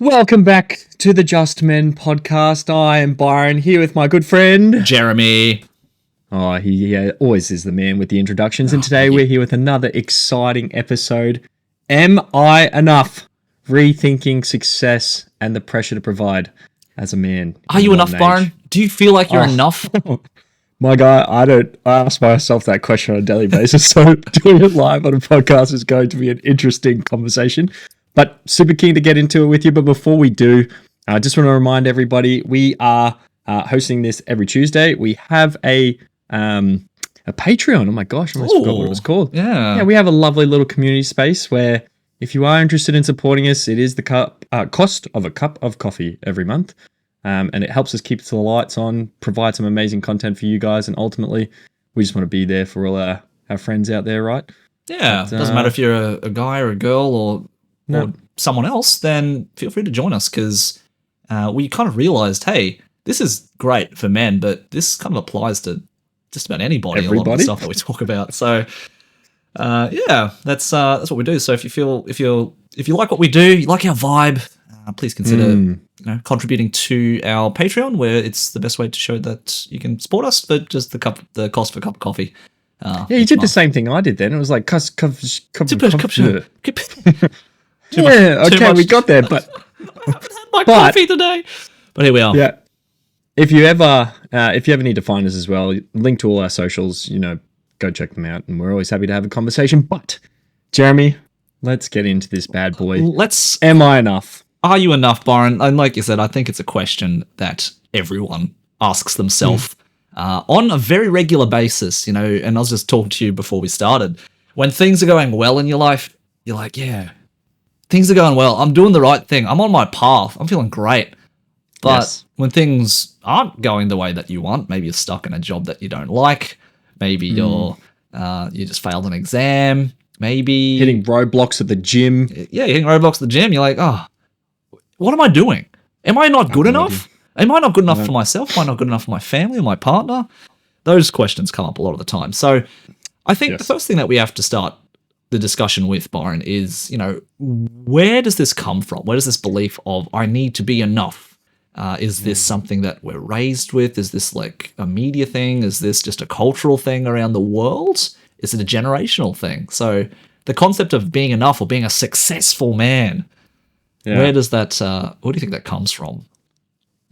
Welcome back to the Just Men podcast. I am Byron, here with my good friend Jeremy. Oh, he always is the man with the introductions. And today we're here with another exciting episode. Am I enough? Rethinking success and the pressure to provide as a man. Are you enough, Byron? Do you feel like you're enough? My guy, I ask myself that question on a daily basis. So doing it live on a podcast is going to be an interesting conversation. But super keen to get into it with you. But before we do, I just want to remind everybody, we are hosting this every Tuesday. We have a Patreon. Oh my gosh, I almost forgot what it was called. Yeah, we have a lovely little community space where if you are interested in supporting us, it is the cost of a cup of coffee every month. And it helps us keep the lights on, provide some amazing content for you guys. And ultimately, we just want to be there for all our friends out there, right? Yeah, doesn't matter if you're a guy or a girl or someone else, then feel free to join us because we kind of realized, hey, this is great for men, but this kind of applies to just about anybody. A lot of the stuff that we talk about. So, that's what we do. So if you like what we do, you like our vibe, please consider contributing to our Patreon, where it's the best way to show that you can support us. But just the cost for a cup of coffee. You did the same thing I did then. It was like we got there, but I haven't had my coffee today. But here we are. Yeah. If you ever need to find us as well, link to all our socials, go check them out. And we're always happy to have a conversation. But Jeremy, let's get into this bad boy. Am I enough? Are you enough, Byron? And like you said, I think it's a question that everyone asks themselves on a very regular basis, and I was just talking to you before we started. When things are going well in your life, you're like, yeah, things are going well. I'm doing the right thing. I'm on my path. I'm feeling great. But when things aren't going the way that you want, maybe you're stuck in a job that you don't like. Maybe you just failed an exam. Maybe hitting roadblocks at the gym. Yeah, you're hitting roadblocks at the gym. You're like, oh, what am I doing? Am I not good enough? Am I not good enough for myself? Am I not good enough for my family or my partner? Those questions come up a lot of the time. So I think the first thing that we have to start the discussion with, Byron, is, where does this come from? Where does this belief of I need to be enough? Is this something that we're raised with? Is this like a media thing? Is this just a cultural thing around the world? Is it a generational thing? So the concept of being enough or being a successful man, where does that, where do you think that comes from?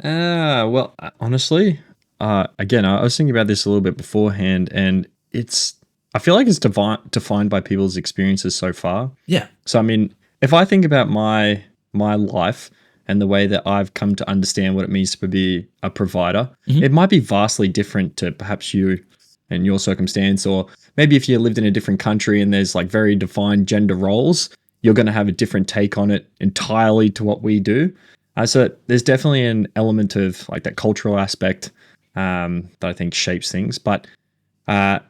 Well, honestly, again, I was thinking about this a little bit beforehand, and I feel like it's defined by people's experiences so far. Yeah. So, I mean, if I think about my life and the way that I've come to understand what it means to be a provider, it might be vastly different to perhaps you and your circumstance, or maybe if you lived in a different country and there's like very defined gender roles, you're going to have a different take on it entirely to what we do. So there's definitely an element of like that cultural aspect that I think shapes things. But the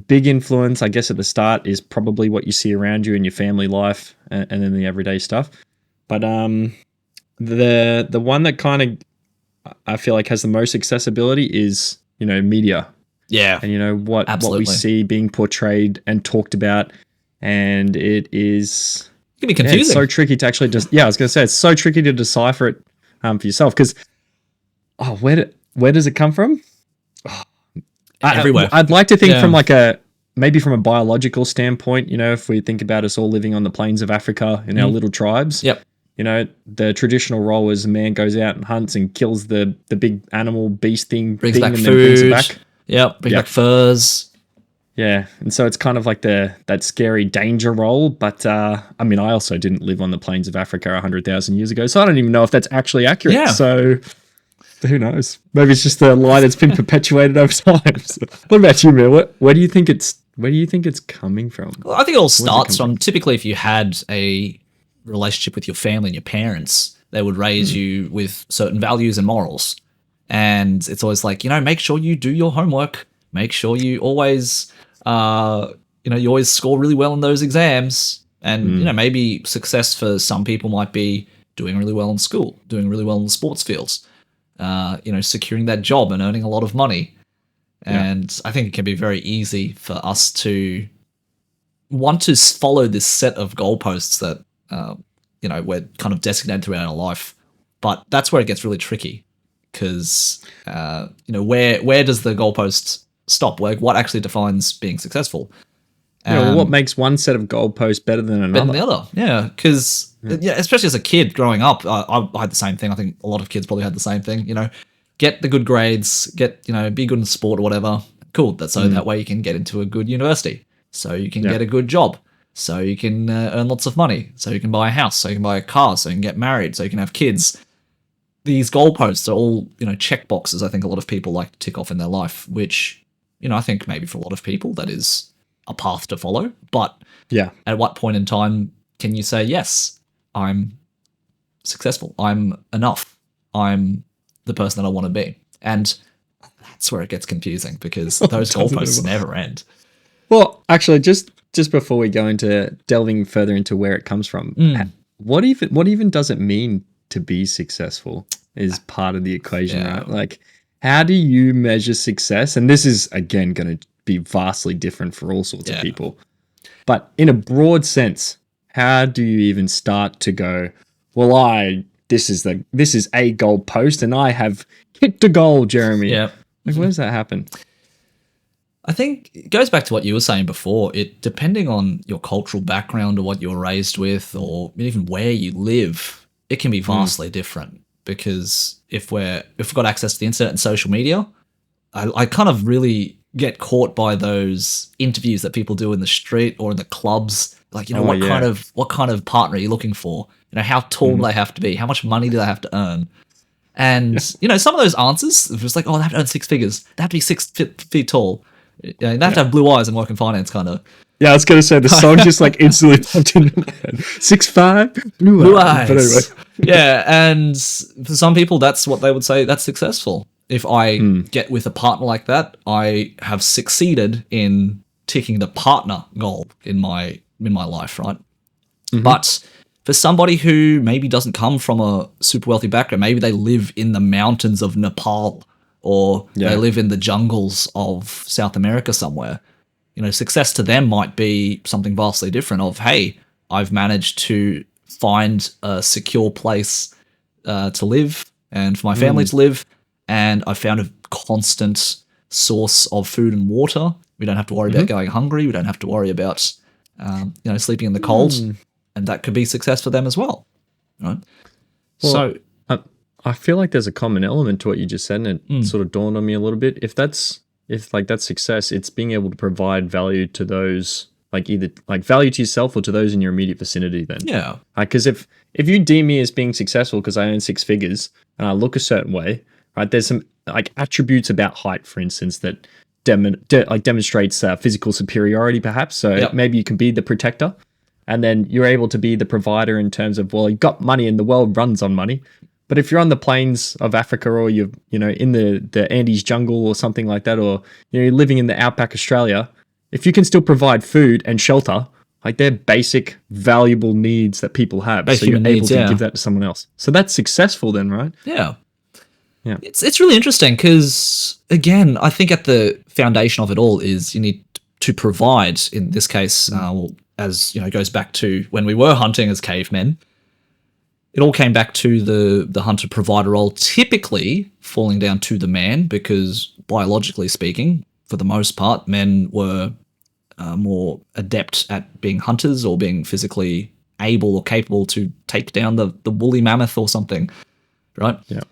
big influence, I guess, at the start is probably what you see around you in your family life and then the everyday stuff. But the one that kind of I feel like has the most accessibility is, media. Yeah. And what we see being portrayed and talked about. And it is... It can be confusing. It's so tricky to actually just... Yeah, I was going to say, it's so tricky to decipher it for yourself. Because, where does it come from? Everywhere. I'd like to think from maybe from a biological standpoint, if we think about us all living on the plains of Africa in our little tribes. Yep. The traditional role is a man goes out and hunts and kills the big animal beast thing. Brings back and food. Then brings it back. Yep. Brings back furs. Yeah, and so it's kind of like that scary danger role. But I also didn't live on the plains of Africa 100,000 years ago, so I don't even know if that's actually accurate. Yeah. So who knows? Maybe it's just a lie that's been perpetuated over time. So, what about you, man? Where do you think it's coming from? Well, I think it all starts from typically if you had a relationship with your family and your parents, they would raise you with certain values and morals. And it's always like, make sure you do your homework. Make sure you always, you always score really well in those exams. And, maybe success for some people might be doing really well in school, doing really well in the sports fields, securing that job and earning a lot of money. And I think it can be very easy for us to want to follow this set of goalposts that, we're kind of designated throughout our life. But that's where it gets really tricky because, where does the goalpost stop? Like, what actually defines being successful? What makes one set of goalposts better than another? Better than the other, yeah. Because, especially as a kid growing up, I had the same thing. I think a lot of kids probably had the same thing. Get the good grades, be good in sport or whatever. Cool. So that way you can get into a good university. So you can get a good job. So you can earn lots of money. So you can buy a house. So you can buy a car. So you can get married. So you can have kids. These goalposts are all, check boxes I think a lot of people like to tick off in their life, which, I think maybe for a lot of people that is a path to follow. But at what point in time can you say, yes, I'm successful. I'm enough. I'm the person that I want to be. And that's where it gets confusing because those goalposts never end. Well, actually, just before we go into delving further into where it comes from, what even does it mean to be successful is part of the equation, right? Like, how do you measure success? And this is, again, going to be vastly different for all sorts of people. But in a broad sense, how do you even start to go, well, this is a goal post and I have hit the goal, Jeremy. Yeah. Like, where does that happen? I think it goes back to what you were saying before. Depending on your cultural background or what you were raised with or even where you live, it can be vastly different. Because if we've got access to the internet and social media, I kind of really get caught by those interviews that people do in the street or in the clubs. Like, what kind of partner are you looking for? How tall do they have to be? How much money do they have to earn? And, some of those answers, it was like, oh, they have to earn 6 figures. They have to be 6 feet tall. They have to have blue eyes and work in finance, kind of. Yeah, I was going to say, the song just like instantly popped in my head. 6'5", blue eyes. But anyway. Yeah, and for some people, that's what they would say, that's successful. If I get with a partner like that, I have succeeded in ticking the partner goal in my life, right? But for somebody who maybe doesn't come from a super wealthy background, maybe they live in the mountains of Nepal or they live in the jungles of South America somewhere, success to them might be something vastly different of, hey, I've managed to find a secure place to live and for my family to live, and I found a constant source of food and water. We don't have to worry about going hungry. We don't have to worry about, sleeping in the cold. And that could be success for them as well, right? Well, so I feel like there's a common element to what you just said, and it sort of dawned on me a little bit. If that's success, it's being able to provide value to those, like either like value to yourself or to those in your immediate vicinity. Then, because if you deem me as being successful because I earn 6 figures and I look a certain way, right? There's some like attributes about height, for instance, that demonstrates physical superiority, perhaps. So maybe you can be the protector. And then you're able to be the provider in terms of, well, you've got money and the world runs on money. But if you're on the plains of Africa or you're, in the Andes jungle or something like that, or, you're living in the outback Australia, if you can still provide food and shelter, like they're basic, valuable needs that people have. So you're able to give that to someone else. So that's successful then, right? Yeah. Yeah. It's really interesting because, again, I think at the foundation of it all is you need to provide, in this case, as it goes back to when we were hunting as cavemen, it all came back to the hunter-provider role, typically falling down to the man because, biologically speaking, for the most part, men were more adept at being hunters or being physically able or capable to take down the woolly mammoth or something, right? Yeah.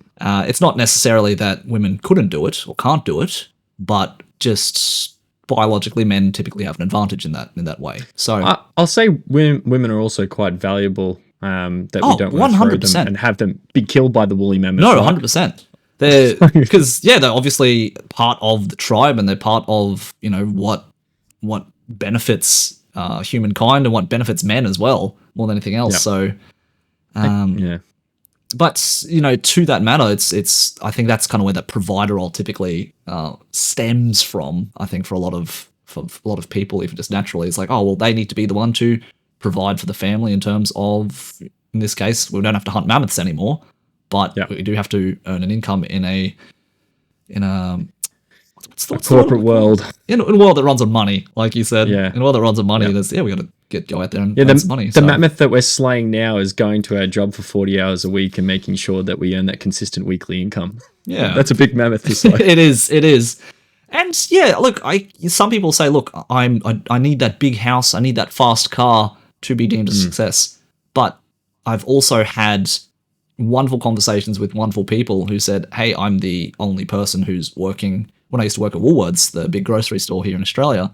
It's not necessarily that women couldn't do it or can't do it, but just biologically, men typically have an advantage in that way. So I'll say women are also quite valuable. That we don't want to throw them and have them be killed by the woolly mammoth. No, 100%. They're because they're obviously part of the tribe and they're part of what benefits humankind and what benefits men as well more than anything else. Yep. So, But to that matter, it's I think that's kind of where that provider role typically stems from. I think for a lot of people, even just naturally, it's like, oh well, they need to be the one to provide for the family in terms of, in this case, we don't have to hunt mammoths anymore, but we do have to earn an income in a a corporate world. In a world that runs on money, like you said. Yeah. In a world that runs on money, Yeah. we got to go out there and Yeah, earn some money. the mammoth that we're slaying now is going to our job for 40 hours a week and making sure that we earn that consistent weekly income. Yeah. That's a big mammoth to slay. It is. And yeah, look, some people say, look, I need that big house, I need that fast car to be deemed a success. But I've also had wonderful conversations with wonderful people who said, hey, I'm the only person who's working. When I used to work at Woolworths, the big grocery store here in Australia,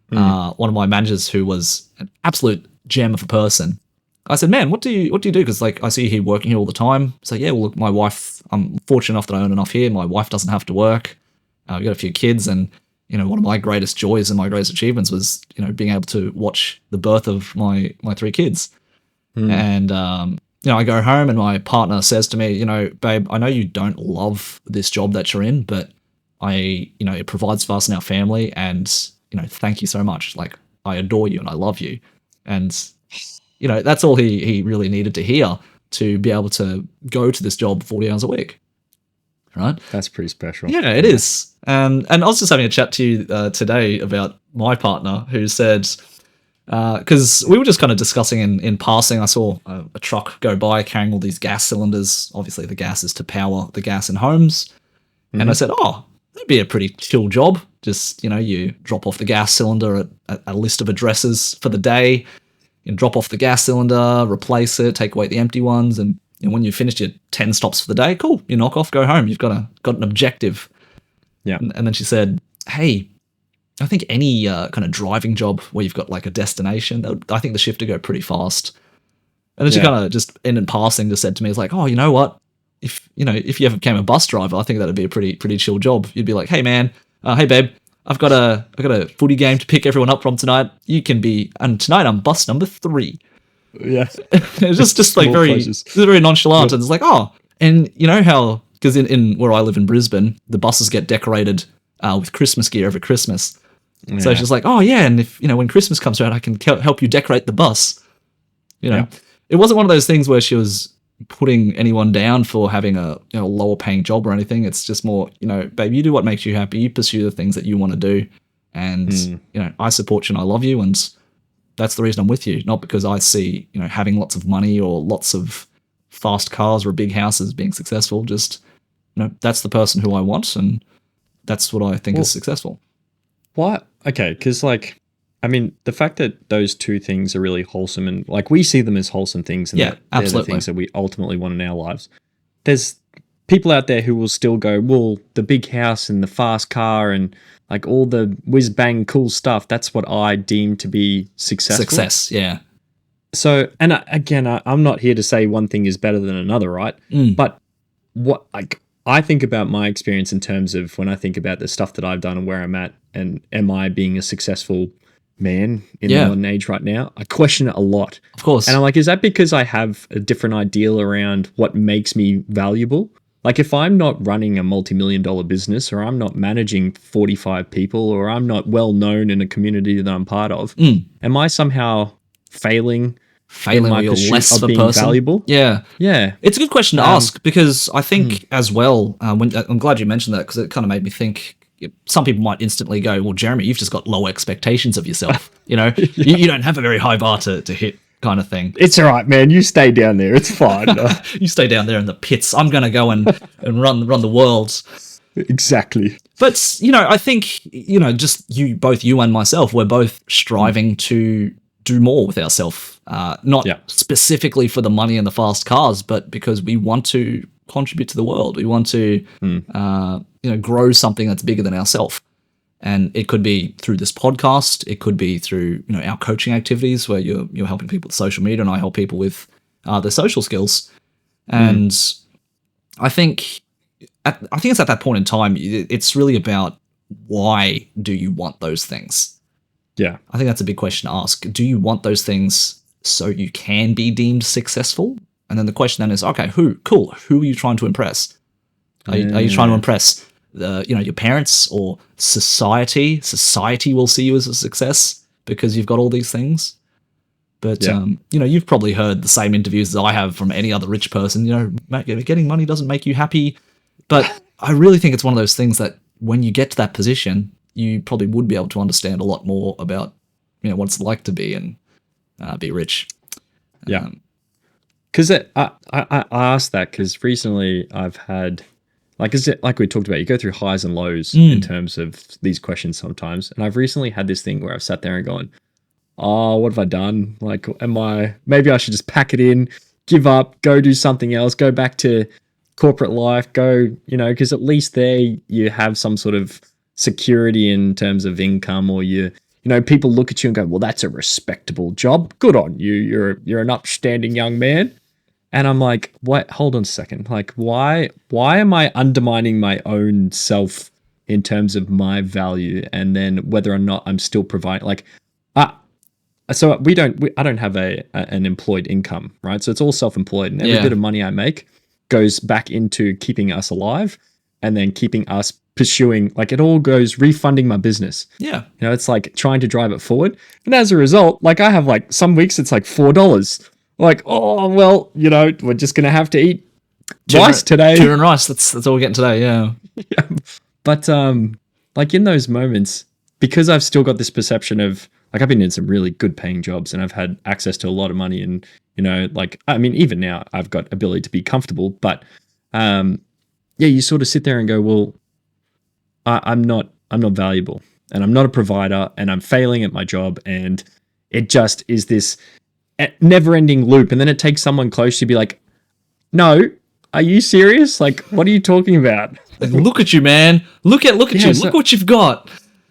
one of my managers who was an absolute gem of a person, I said, man, what do you do? Because like I see you here working here all the time. So yeah, well, look, my wife, I'm fortunate enough that I earn enough here. My wife doesn't have to work. We've got a few kids, and one of my greatest joys and my greatest achievements was being able to watch the birth of my 3 kids. And I go home and my partner says to me, babe, I know you don't love this job that you're in, but it provides for us and our family, and thank you so much. Like, I adore you and I love you. And that's all he really needed to hear to be able to go to this job 40 hours a week. Right? That's pretty special. Yeah, it is. And I was just having a chat to you today about my partner who said, because we were just kind of discussing in passing, I saw a truck go by carrying all these gas cylinders. Obviously, the gas is to power the gas in homes. And I said, oh, that'd be a pretty chill job. Just, you drop off the gas cylinder at a list of addresses for the day. You drop off the gas cylinder, replace it, take away the empty ones, and when you finish your 10 stops for the day, cool, you knock off, go home. You've got an objective. Yeah. And then she said, hey, I think any kind of driving job where you've got like a destination, I think the shift would go pretty fast. And then she kind of just in passing just said to me, it's like, oh, you know what? If you ever became a bus driver, I think that'd be a pretty chill job. You'd be like, hey man, hey babe, I've got a footy game to pick everyone up from tonight. You can be, and tonight I'm bus number 3. Yeah. It was just like very nonchalant. And it's like, oh, and you know how, because in where I live in Brisbane, the buses get decorated with Christmas gear over Christmas. Yeah. So she's like, oh yeah, and if when Christmas comes around, I can help you decorate the bus. It wasn't one of those things where she was putting anyone down for having a lower paying job or anything. It's just more, babe, you do what makes you happy. You pursue the things that you want to do, and I support you and I love you, and that's the reason I'm with you. Not because I see having lots of money or lots of fast cars or big houses being successful. Just that's the person who I want, and that's what I think is successful. What? Okay, because the fact that those two things are really wholesome, and like we see them as wholesome things, and they're the things that we ultimately want in our lives. There's people out there who will still go, well, the big house and the fast car and like all the whiz bang cool stuff. That's what I deem to be successful. Success, yeah. So, and again, I'm not here to say one thing is better than another, right? But what I think about my experience in terms of when I think about the stuff that I've done and where I'm at, and am I being a successful man in the modern age right now? I question it a lot. Of course. And I'm like, is that because I have a different ideal around what makes me valuable? Like if I'm not running a multi-million-dollar business, or I'm not managing 45 people, or I'm not well known in a community that I'm part of, am I somehow failing in my pursuit of being valuable? Yeah. It's a good question to ask, because I think as well, I'm glad you mentioned that, because it kind of made me think. Some people might instantly go, well, Jeremy, you've just got low expectations of yourself. You don't have a very high bar to hit, kind of thing. It's all right, man. You stay down there. It's fine. You stay down there in the pits. I'm going to go and run the world. Exactly. But, I think, just both you and myself, we're both striving to do more with ourselves. Not specifically for the money and the fast cars, but because we want to contribute to the world. We want to, grow something that's bigger than ourselves. And it could be through this podcast. It could be through, our coaching activities where you're helping people with social media, and I help people with their social skills. And I think it's at that point in time, it's really about, why do you want those things? Yeah. I think that's a big question to ask. Do you want those things so you can be deemed successful? And then the question then is, okay, who are you trying to impress? Are you trying to impress your parents or society? Society will see you as a success because you've got all these things. But you've probably heard the same interviews as I have from any other rich person. Getting money doesn't make you happy. But I really think it's one of those things that when you get to that position, you probably would be able to understand a lot more about, what it's like to be and be rich. Yeah. Because I asked that because recently I've had, like, is it like we talked about, you go through highs and lows in terms of these questions sometimes. And I've recently had this thing where I've sat there and gone, oh, what have I done? Like, maybe I should just pack it in, give up, go do something else, go back to corporate life, because at least there you have some sort of security in terms of income, or people look at you and go, well, that's a respectable job. Good on you. You're an upstanding young man. And I'm like, what? Hold on a second. Like, why am I undermining my own self in terms of my value, and then whether or not I'm still providing, like, so I don't have an employed income, right? So it's all self-employed, and every bit of money I make goes back into keeping us alive, and then keeping us pursuing, like, it all goes refunding my business. Yeah. It's like trying to drive it forward. And as a result, like, I have like some weeks it's like $4. Like, oh, well, we're just going to have to eat rice today. Tuna and rice. That's all we're getting today. Yeah. Yeah. But like in those moments, because I've still got this perception of, like, I've been in some really good paying jobs and I've had access to a lot of money, and, like, I mean, even now I've got ability to be comfortable, but you sort of sit there and go, well, I'm not valuable, and I'm not a provider, and I'm failing at my job, and it just is this never-ending loop. And then it takes someone close to be like, no, are you serious? Like, what are you talking about? Like, look at you, man. Look at you. Look what you've got.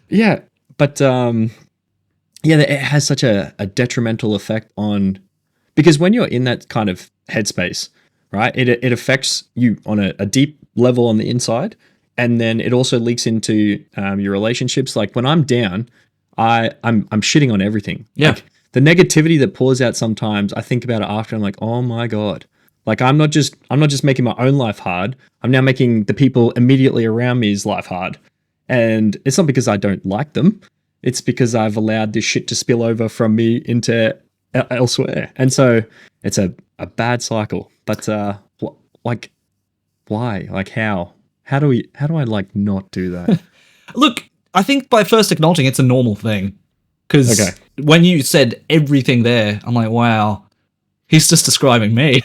Yeah. But it has such a detrimental effect on, because when you're in that kind of headspace, right, it affects you on a deep level on the inside, and then it also leaks into your relationships. Like, when I'm down, I'm shitting on everything. Yeah. Like, the negativity that pours out sometimes, I think about it after. I'm like, oh my God. Like, I'm not just making my own life hard. I'm now making the people immediately around me's life hard. And it's not because I don't like them. It's because I've allowed this shit to spill over from me into elsewhere. And so it's a bad cycle. But like, why? Like, how do I like not do that? Look, I think by first acknowledging it's a normal thing. Because when you said everything there, I'm like, wow, he's just describing me.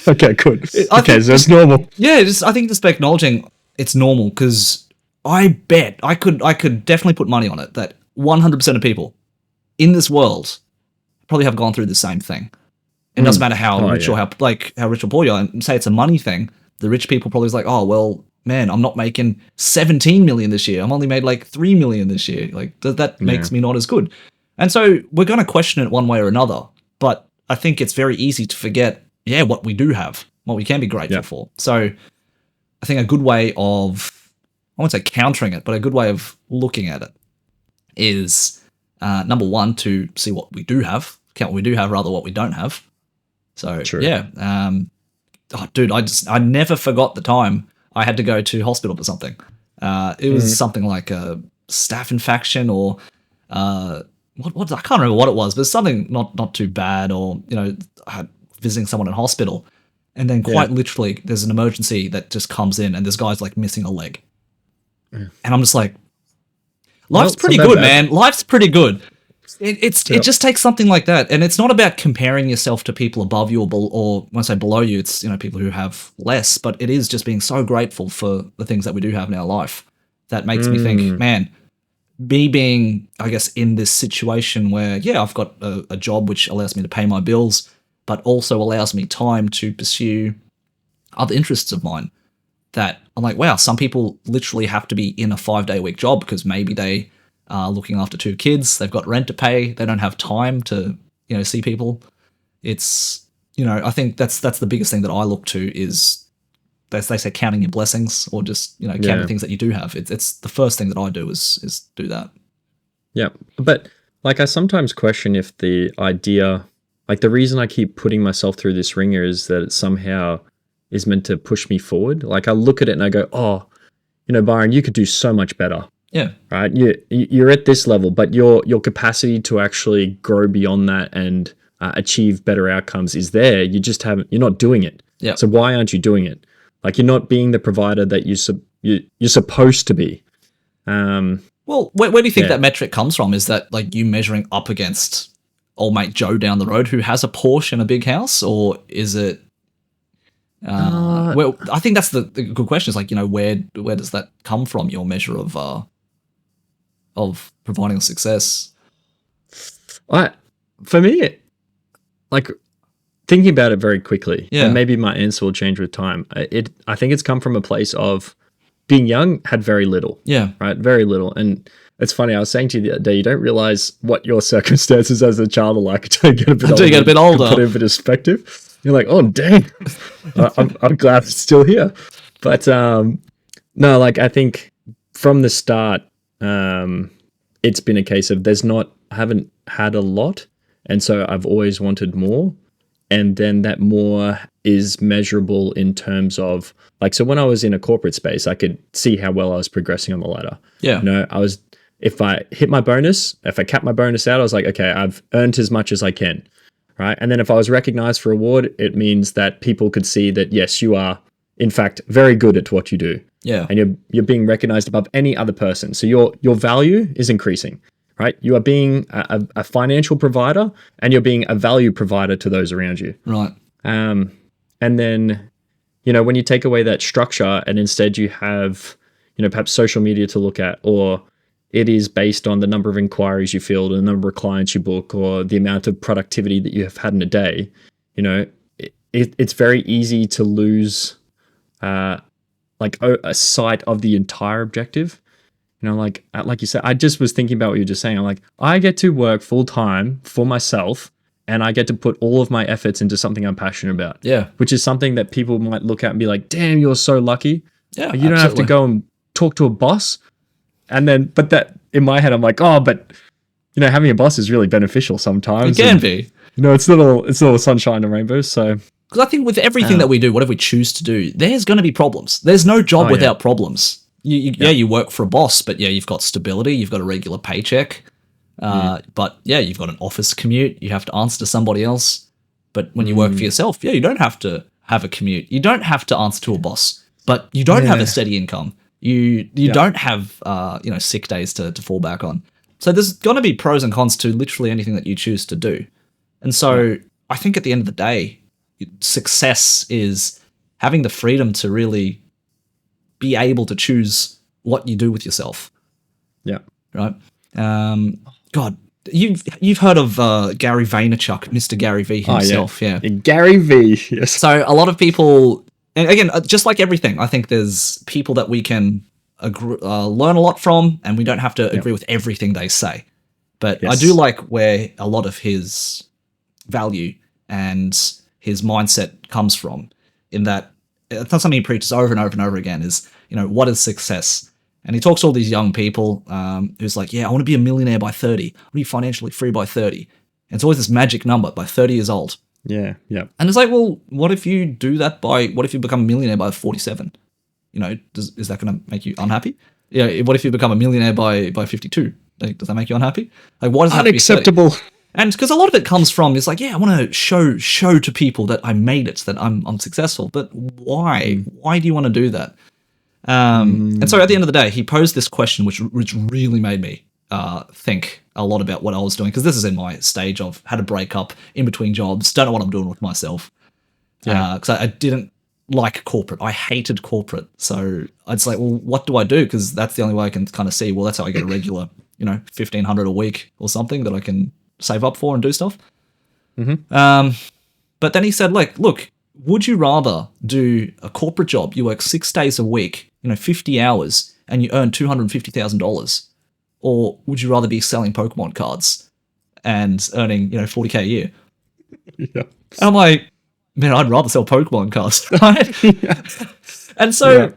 Okay, good. So it's normal. Yeah, I think just by acknowledging it's normal, because I bet I could definitely put money on it that 100% of people in this world probably have gone through the same thing. It doesn't matter how rich or how rich or poor you are. And say it's a money thing. The rich people probably is like, oh, well, man, I'm not making 17 million this year. I'm only made like 3 million this year. Like, that makes me not as good. And so we're going to question it one way or another. But I think it's very easy to forget, what we do have, what we can be grateful for. So I think a good way of, I won't say countering it, but a good way of looking at it is, number one, to see what we do have, count what we do have rather what we don't have. So, True. Dude, I never forgot the time I had to go to hospital for something. It was something like a staph infection or what I can't remember what it was, but something not too bad, or I had visiting someone in hospital, and then quite literally there's an emergency that just comes in, and this guy's like missing a leg, and I'm just like, life's pretty good, man. Life's pretty good. It just takes something like that, and it's not about comparing yourself to people above you or when I say below you, it's people who have less, but it is just being so grateful for the things that we do have in our life that makes me think, man, me being, I guess, in this situation where I've got a job which allows me to pay my bills, but also allows me time to pursue other interests of mine. That I'm like, wow, some people literally have to be in a 5-day-a-week job because maybe they looking after 2 kids, they've got rent to pay, they don't have time to see people. It's I think that's the biggest thing that I look to is, as they say, counting your blessings, or just counting things that you do have. It's the first thing that I do is do that. Yeah, but like, I sometimes question if the idea, like, the reason I keep putting myself through this ringer is that it somehow is meant to push me forward. Like, I look at it and I go, oh, Byron, you could do so much better. Yeah. Right. You're at this level, but your capacity to actually grow beyond that and achieve better outcomes is there. You just you're not doing it. Yeah. So why aren't you doing it? Like, you're not being the provider that you're supposed to be. Well, where do you think Yeah. that metric comes from? Is that like you measuring up against old mate Joe down the road who has a Porsche and a big house, or is it? Well, I think that's the good question. Is like, where does that come from? Your measure of providing success. For me, like thinking about it very quickly, Yeah. and maybe my answer will change with time. I think it's come from a place of being young, had very little. Yeah. Right, very little. And it's funny, I was saying to you the other day, you don't realize what your circumstances as a child are like until you get a bit older. Until you get a bit older. Put it in perspective. You're like, oh, dang. I'm glad it's still here. But no, like I think from the start, it's been a case of I haven't had a lot. And so I've always wanted more. And then that more is measurable in terms of like, so when I was in a corporate space, I could see how well I was progressing on the ladder. Yeah. If I hit my bonus, if I capped my bonus out, I was like, okay, I've earned as much as I can. Right. And then if I was recognized for award, it means that people could see that, yes, you are in fact very good at what you do. Yeah. And you're being recognized above any other person. So your value is increasing, right? You are being a financial provider and you're being a value provider to those around you. Right. And then, when you take away that structure and instead you have, perhaps social media to look at, or it is based on the number of inquiries you field and the number of clients you book or the amount of productivity that you have had in a day, it's very easy to lose a sight of the entire objective. Like you said, I just was thinking about what you were just saying. I'm like, I get to work full time for myself and I get to put all of my efforts into something I'm passionate about. Yeah. Which is something that people might look at and be like, damn, you're so lucky. Yeah. You don't have to go and talk to a boss. And then, but that in my head, I'm like, oh, but having a boss is really beneficial sometimes. It can be. It's little sunshine and rainbows. So, because I think with everything that we do, whatever we choose to do, there's going to be problems. There's no job without problems. You work for a boss, but you've got stability. You've got a regular paycheck. But you've got an office commute. You have to answer to somebody else. But when you work for yourself, you don't have to have a commute. You don't have to answer to a boss. But you don't have a steady income. You don't have sick days to fall back on. So there's going to be pros and cons to literally anything that you choose to do. And so I think at the end of the day, success is having the freedom to really be able to choose what you do with yourself. Yeah. Right. God, you've heard of Gary Vaynerchuk, Mr. Gary V himself. Yeah. Gary V. Yes. So a lot of people. And again, just like everything, I think there's people that we can learn a lot from, and we don't have to agree with everything they say. But I do like where a lot of his value and his mindset comes from, in that it's not something he preaches over and over and over again, is, what is success? And he talks to all these young people who's like, I want to be a millionaire by 30. I want to be financially free by 30. And it's always this magic number, by 30 years old. Yeah, yeah. And it's like, well, what if you do that what if you become a millionaire by 47? Is that going to make you unhappy? Yeah. What if you become a millionaire by 52? Does that make you unhappy? Like, what is unacceptable? And because a lot of it comes from, it's like, I want to show to people that I made it, that I'm successful. But why? Why do you want to do that? And so at the end of the day, he posed this question, which really made me think a lot about what I was doing, because this is in my stage of had a breakup, in between jobs, don't know what I'm doing with myself. Because I didn't like corporate. I hated corporate. So I'd say, well, what do I do? Because that's the only way I can kind of see, well, that's how I get a regular, $1,500 a week or something that I can save up for and do stuff. But then he said, look, would you rather do a corporate job? You work 6 days a week, 50 hours, and you earn $250,000. Or would you rather be selling Pokemon cards and earning, $40K a year? Yeah. And I'm like, man, I'd rather sell Pokemon cards, right? And so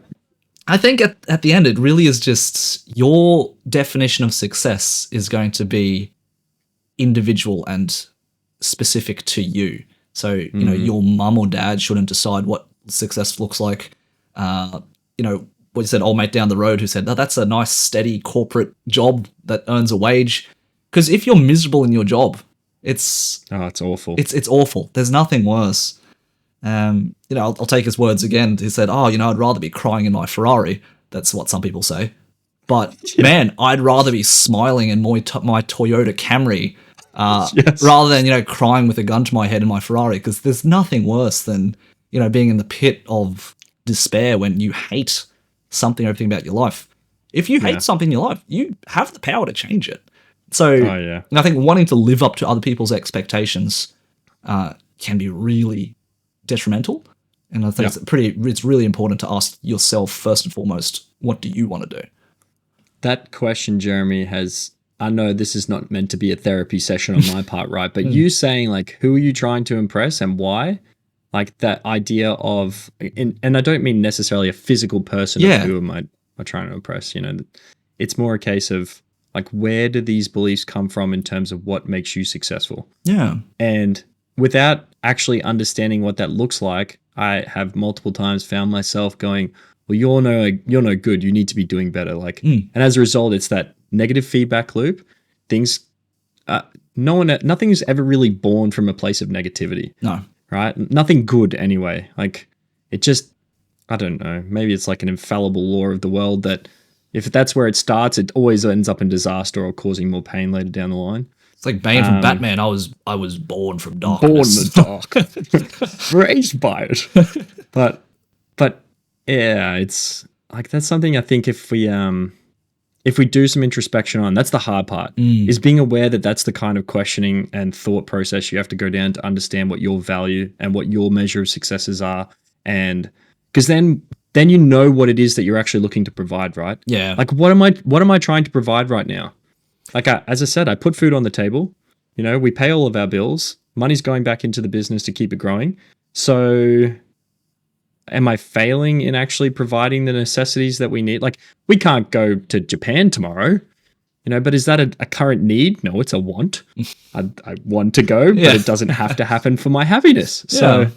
I think at the end, it really is just your definition of success is going to be individual and specific to you. So, your mum or dad shouldn't decide what success looks like. What you said, old mate down the road who said, that's a nice, steady corporate job that earns a wage. Because if you're miserable in your job, it's awful. It's awful. There's nothing worse. I'll take his words again. He said, I'd rather be crying in my Ferrari That's what some people say. But man, I'd rather be smiling in my Toyota Camry rather than, crying with a gun to my head in my Ferrari, because there's nothing worse than, being in the pit of despair when you hate something or everything about your life. If you hate something in your life, you have the power to change it. So I think wanting to live up to other people's expectations can be really detrimental. And I think it's really important to ask yourself first and foremost, what do you want to do? That question, Jeremy, I know this is not meant to be a therapy session on my part, right? But you saying, like, who are you trying to impress and why? Like that idea of, and I don't mean necessarily a physical person of who am I trying to impress, it's more a case of, like, where do these beliefs come from in terms of what makes you successful? Yeah. And without actually understanding what that looks like, I have multiple times found myself going, well, you're no good. You need to be doing better. Like, and as a result, it's that negative feedback loop. Things, nothing is ever really born from a place of negativity. No. Right? Nothing good anyway. Like, it just, I don't know. Maybe it's like an infallible law of the world that if that's where it starts, it always ends up in disaster or causing more pain later down the line. It's like Bane from Batman. I was born from darkness. Born in the dark. Raised by it. But yeah, it's like, that's something I think if we do some introspection on, that's the hard part, is being aware that that's the kind of questioning and thought process you have to go down to understand what your value and what your measure of successes are. And because then you know what it is that you're actually looking to provide, right? Yeah. Like, what am I trying to provide right now? Like, as I said, I put food on the table. We pay all of our bills. Money's going back into the business to keep it growing. So am I failing in actually providing the necessities that we need? Like, we can't go to Japan tomorrow, but is that a current need? No, it's a want. I want to go, but it doesn't have to happen for my happiness. So,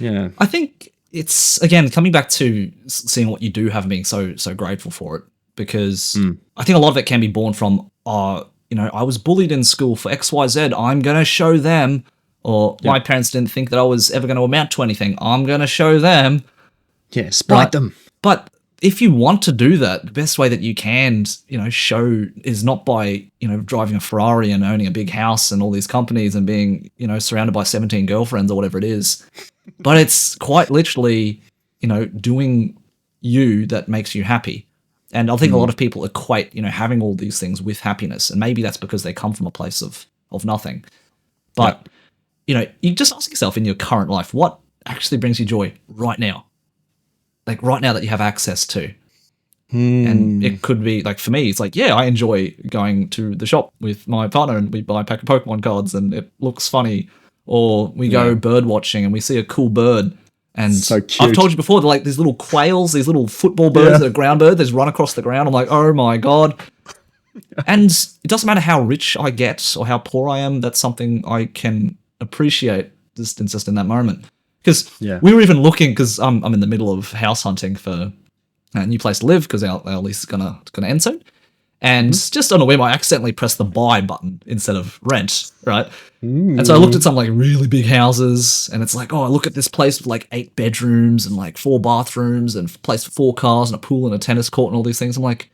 yeah. I think it's, again, coming back to seeing what you do have and being so grateful for it, because I think a lot of it can be born from, I was bullied in school for XYZ. I'm going to show them. Or my parents didn't think that I was ever going to amount to anything. I'm going to show them. Yeah, spite them. But if you want to do that, the best way that you can, show is not by, driving a Ferrari and owning a big house and all these companies and being, surrounded by 17 girlfriends or whatever it is. But it's quite literally, doing you that makes you happy. And I think a lot of people equate, having all these things with happiness. And maybe that's because they come from a place of nothing. But you just ask yourself in your current life, what actually brings you joy right now? Like right now that you have access to. And it could be, like, for me, it's like, I enjoy going to the shop with my partner and we buy a pack of Pokemon cards and it looks funny. Or we go bird watching and we see a cool bird. And so cute. I've told you before, they're like these little quails, these little football birds that are ground birds. They just run across the ground. I'm like, oh my God. And it doesn't matter how rich I get or how poor I am. That's something I can appreciate just in that moment. Because we were even looking, because I'm in the middle of house hunting for a new place to live, because our lease is gonna end soon. And just on a whim, I accidentally pressed the buy button instead of rent, right? And so I looked at some like really big houses, and it's like, oh, I look at this place with like 8 bedrooms and like 4 bathrooms and a place for 4 cars and a pool and a tennis court and all these things. I'm like,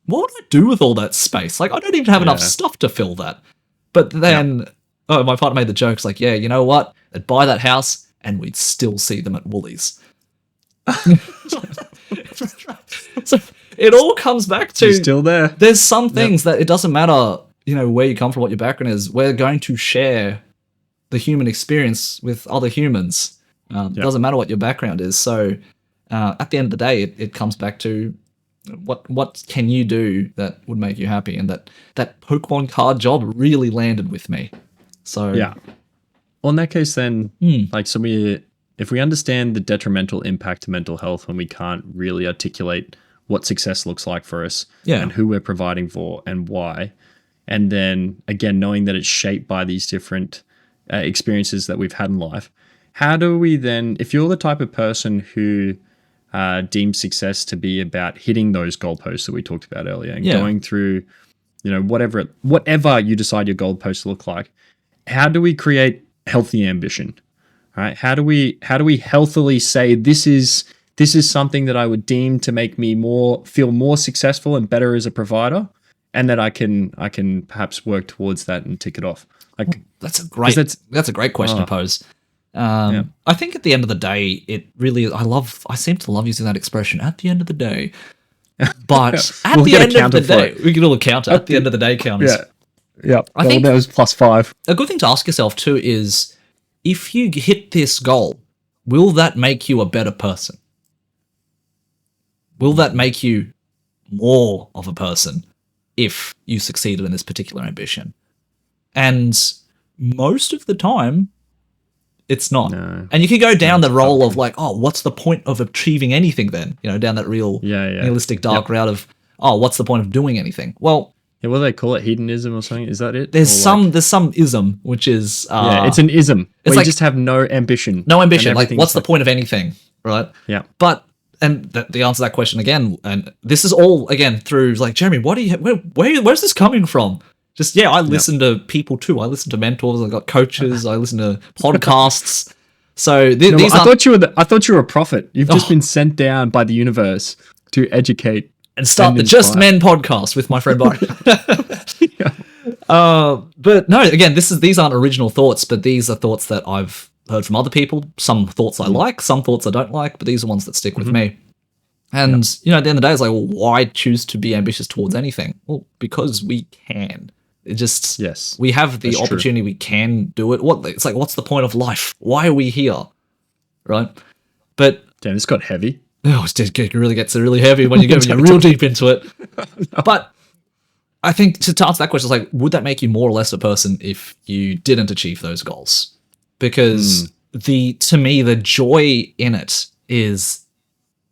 what would I do with all that space? Like, I don't even have enough stuff to fill that. But then, my partner made the jokes like, you know what? I'd buy that house and we'd still see them at Woolies. So it all comes back to, you're still there. There's some things that it doesn't matter, where you come from, what your background is. We're going to share the human experience with other humans. It doesn't matter what your background is. So at the end of the day, it comes back to what can you do that would make you happy? And that Pokemon card job really landed with me. So well, in that case, then, if we understand the detrimental impact to mental health when we can't really articulate what success looks like for us and who we're providing for and why, and then again knowing that it's shaped by these different experiences that we've had in life, how do we then, if you're the type of person who deems success to be about hitting those goalposts that we talked about earlier and going through, whatever you decide your goalposts look like, how do we create healthy ambition? Right? How do we healthily say this is this is something that I would deem to make me feel more successful and better as a provider, and that I can perhaps work towards that and tick it off. Like that's a great question to pose. I think at the end of the day, it really I seem to love using that expression at the end of the day. But at the end of the day, we can all count at the end of the day counters. Yeah. I think that was +5. A good thing to ask yourself too is, if you hit this goal, will that make you a better person? Will that make you more of a person if you succeeded in this particular ambition? And most of the time, it's not. No. And you can go down the role of like, oh, what's the point of achieving anything then? You know, down that real nihilistic dark route of, oh, what's the point of doing anything? Well, yeah, what do they call it? Hedonism or something? Is that it? There's some ism, which is it's an ism. It's like, you just have no ambition. No ambition. Like, what's the point of anything, right? Yeah. But the answer to that question again, and this is all again through like, Jeremy, what do you where's this coming from? Just I listen to people too. I listen to mentors. I got coaches. I listen to podcasts. So these I thought you were a prophet. You've just been sent down by the universe to educate and start the Just Men podcast with my friend Byron. But no, again, these aren't original thoughts, but these are thoughts that I've heard from other people. Some thoughts I like, some thoughts I don't like, but these are ones that stick with me. And at the end of the day, it's like, well, why choose to be ambitious towards anything? Well, because we can. It just we have the opportunity. True. We can do it. It's like, what's the point of life? Why are we here? Right? But damn, it's got heavy. Oh, it really gets really heavy when you're real deep into it. No. But I think to answer that question, it's like, would that make you more or less a person if you didn't achieve those goals? Because to me, the joy in it is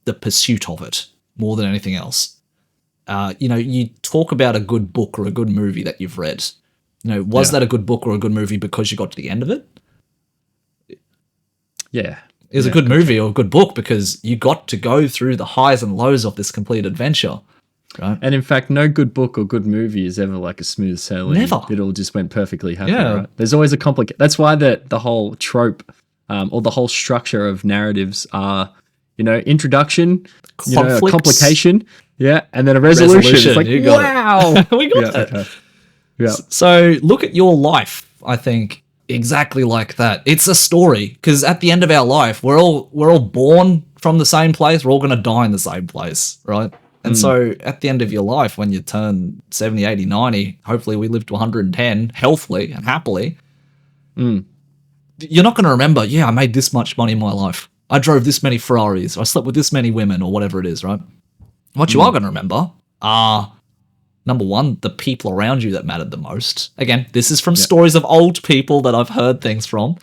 the pursuit of it more than anything else. You talk about a good book or a good movie that you've read. Was that a good book or a good movie because you got to the end of it? Yeah. Is a good movie or a good book because you got to go through the highs and lows of this complete adventure, right? And in fact, no good book or good movie is ever like a smooth sailing. Never. It all just went perfectly happy, right? There's always a that's why the whole trope or the whole structure of narratives are, introduction, a complication, and then a resolution. It's like, wow, we got that. Okay. Yeah. So look at your life, I think, exactly like that. It's a story, because at the end of our life, we're all born from the same place. We're all going to die in the same place, right? And so at the end of your life, when you turn 70, 80, 90, hopefully we live to 110 healthily and happily, you're not going to remember, I made this much money in my life. I drove this many Ferraris. I slept with this many women, or whatever it is, right? What you are going to remember are, number one, the people around you that mattered the most. Again, this is from stories of old people that I've heard things from.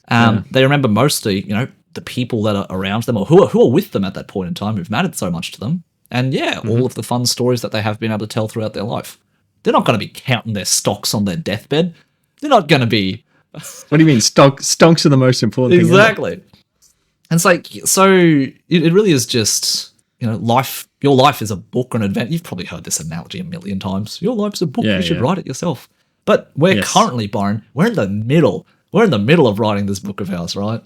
They remember mostly, the people that are around them or who are with them at that point in time who've mattered so much to them. And all of the fun stories that they have been able to tell throughout their life. They're not going to be counting their stocks on their deathbed. They're not going to be... What do you mean? Stonks are the most important thing. Exactly. And it's like, so it really is just... life. Your life is a book or an adventure. You've probably heard this analogy a million times. Your life's a book. You should write it yourself. But we're currently, Byron, we're in the middle. We're in the middle of writing this book of ours, right?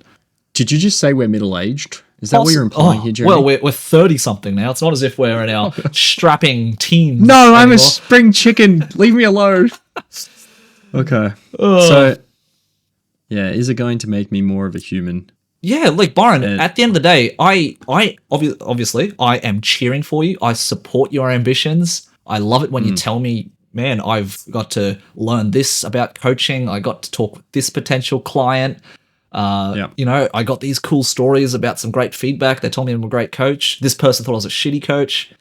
Did you just say we're middle-aged? Is that what you're implying here, Jeremy? Well, we're 30-something now. It's not as if we're in our strapping teens. No, anymore. I'm a spring chicken. Leave me alone. Okay. So, is it going to make me more of a human? Yeah, like Byron, at the end of the day, I obviously I am cheering for you. I support your ambitions. I love it when you tell me, man, I've got to learn this about coaching. I got to talk with this potential client. I got these cool stories about some great feedback. They told me I'm a great coach. This person thought I was a shitty coach.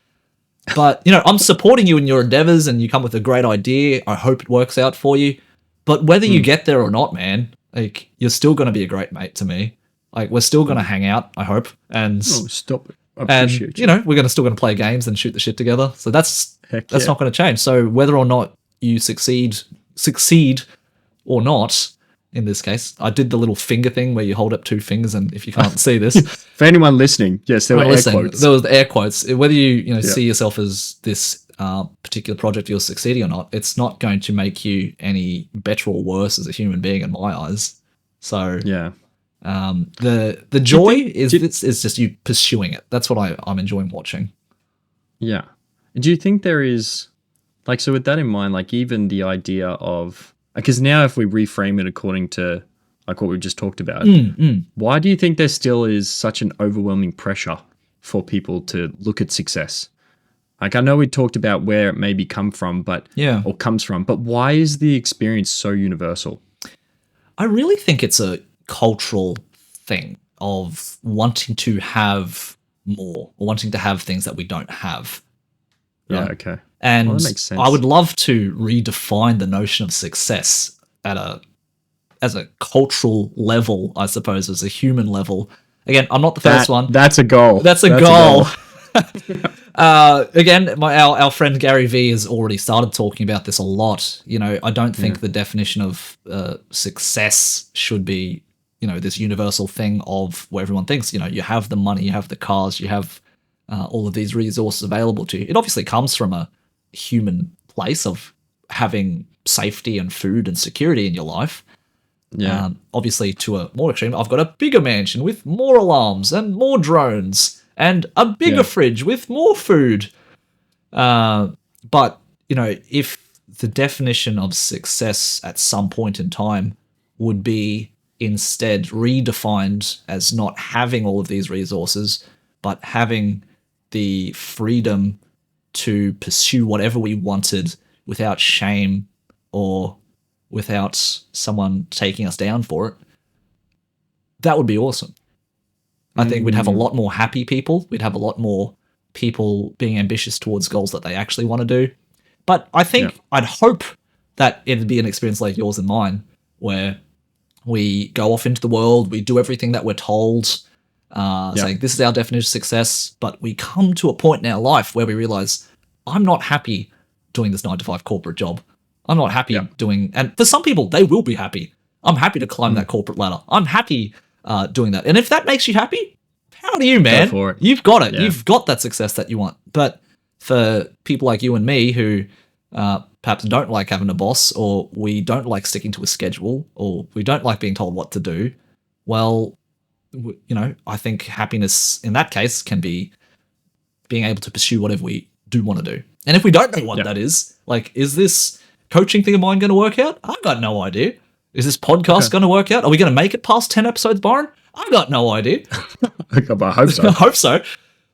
But, I'm supporting you in your endeavors and you come with a great idea. I hope it works out for you. But whether you get there or not, man, like, you're still going to be a great mate to me. Like, we're still going to hang out, I hope. And stop it. I appreciate you. We're still going to play games and shoot the shit together. So that's not going to change. So whether or not you succeed or not, in this case, I did the little finger thing where you hold up two fingers, and if you can't see this. For anyone listening, yes, there were air quotes. There was the air quotes. Whether you see yourself as this particular project you're succeeding or not, it's not going to make you any better or worse as a human being in my eyes. So The joy is just you pursuing it. That's what I'm enjoying watching. Yeah. Do you think there is, like, so with that in mind, like even the idea of, because now if we reframe it according to like what we've just talked about, why do you think there still is such an overwhelming pressure for people to look at success? Like, I know we talked about where it maybe comes from, but why is the experience so universal? I really think it's a cultural thing of wanting to have more or wanting to have things that we don't have. Yeah, Right? okay. And Well, that makes sense. I would love to redefine the notion of success as a cultural level, I suppose, as a human level. Again, I'm not the first one. That's a goal. That's a goal. Again, our friend Gary Vee has already started talking about this a lot. You know, I don't think the definition of success should be, you know, this universal thing of where everyone thinks, you know, you have the money, you have the cars, you have all of these resources available to you. It obviously comes from a human place of having safety and food and security in your life. Yeah. Obviously, to a more extreme, I've got a bigger mansion with more alarms and more drones and a bigger fridge with more food. But, you know, if the definition of success at some point in time would be instead redefined as not having all of these resources, but having the freedom to pursue whatever we wanted without shame or without someone taking us down for it, that would be awesome. I think we'd have a lot more happy people. We'd have a lot more people being ambitious towards goals that they actually want to do. But I think I'd hope that it'd be an experience like yours and mine, where we go off into the world, we do everything that we're told, saying this is our definition of success, but we come to a point in our life where we realize, I'm not happy doing this 9-to-5 corporate job. I'm not happy doing, and for some people, they will be happy. I'm happy to climb that corporate ladder. I'm happy doing that. And if that makes you happy, how do you, man? Go for it. You've got it. Yeah. You've got that success that you want. But for people like you and me who perhaps don't like having a boss, or we don't like sticking to a schedule, or we don't like being told what to do, well, you know, I think happiness in that case can be being able to pursue whatever we do want to do. And if we don't know what that is, like, is this coaching thing of mine going to work out? I've got no idea. Is this podcast going to work out? Are we going to make it past 10 episodes, Byron? I've got no idea. I hope so. I hope so.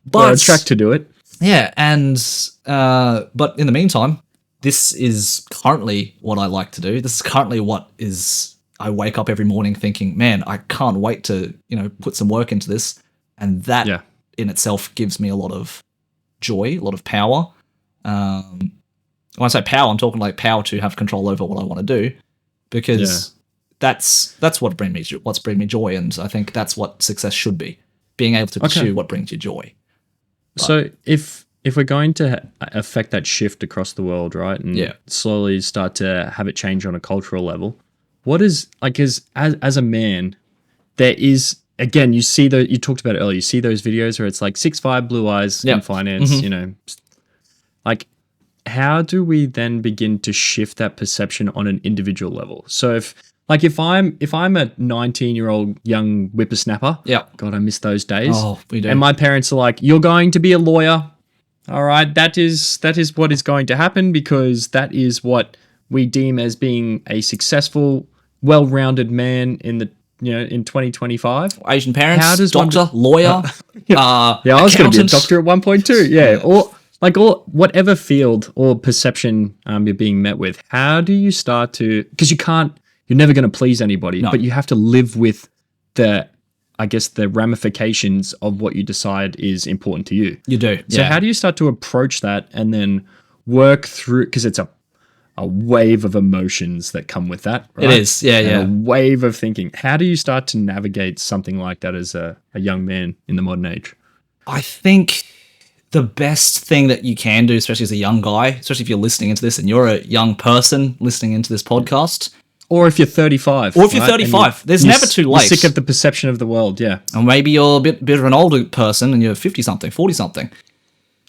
But we're on track to do it. Yeah, and but in the meantime, this is currently what I like to do. This is currently what is I wake up every morning thinking, man, I can't wait to, you know, put some work into this. And that in itself gives me a lot of joy, a lot of power. When I say power, I'm talking like power to have control over what I want to do, because that's what's bringing me joy, and I think that's what success should be: being able to pursue what brings you joy. But, so if we're going to affect that shift across the world, right, and slowly start to have it change on a cultural level, what is, like, as a man, there is, again, you see you talked about it earlier. You see those videos where it's like 6'5", blue eyes in finance, you know, like. How do we then begin to shift that perception on an individual level? So if I'm a 19-year-old young whippersnapper, God, I miss those days. Oh, we do. And my parents are like, "You're going to be a lawyer, all right? That is what is going to happen, because that is what we deem as being a successful, well-rounded man in the in 2025." Asian parents, how does doctor, lawyer, I was going to be a accountant. doctor at one point too. Yeah, or whatever field or perception you're being met with. How do you start to, because you're never going to please anybody, but you have to live with the ramifications of what you decide is important to you. You do. So how do you start to approach that and then work through, because it's a wave of emotions that come with that, right? It is, And a wave of thinking. How do you start to navigate something like that as a young man in the modern age? I think the best thing that you can do, especially as a young guy, especially if you're listening into this and you're a young person listening into this podcast. Or if you're 35. Or if you're 35. There's never too late. You're sick of the perception of the world, Or maybe you're a bit of an older person and you're 50-something, 40-something.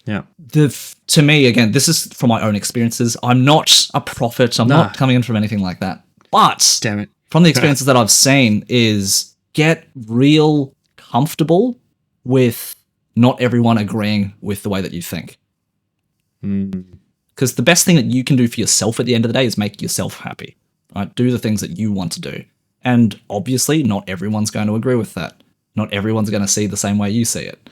Yeah. To me, again, this is from my own experiences. I'm not a prophet. I'm not coming in from anything like that. But damn it, from the experiences that I've seen is get real comfortable with not everyone agreeing with the way that you think. Because the best thing that you can do for yourself at the end of the day is make yourself happy. Right? Do the things that you want to do. And obviously, not everyone's going to agree with that. Not everyone's going to see the same way you see it.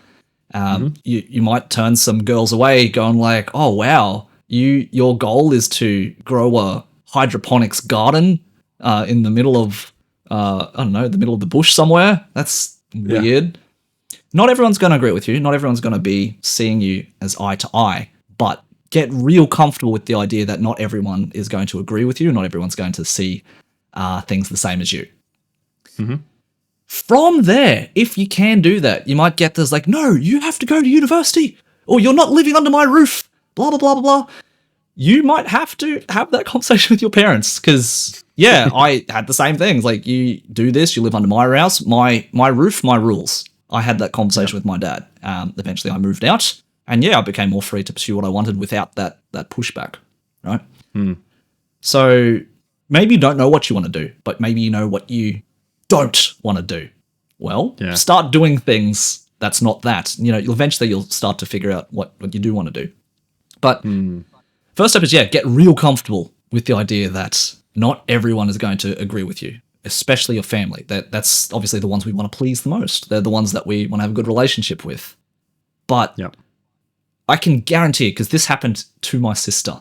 You might turn some girls away going like, oh, wow, your goal is to grow a hydroponics garden in the middle of, I don't know, the middle of the bush somewhere. That's weird. Not everyone's going to agree with you. Not everyone's going to be seeing you as eye to eye. But get real comfortable with the idea that not everyone is going to agree with you. Not everyone's going to see things the same as you. From there, if you can do that, you might get this like, no, you have to go to university or you're not living under my roof, blah, blah, blah, blah, blah. You might have to have that conversation with your parents because, yeah, I had the same things. Like, you do this, you live under my house, my roof, my rules. I had that conversation with my dad. Eventually I moved out and, yeah, I became more free to pursue what I wanted without that pushback, right? So maybe you don't know what you want to do, but maybe you know what you don't want to do. Well, start doing things that's not that. You know, eventually you'll start to figure out what you do want to do. But first step is, get real comfortable with the idea that not everyone is going to agree with you, especially your family. That's obviously the ones we want to please the most. They're the ones that we want to have a good relationship with. But I can guarantee, because this happened to my sister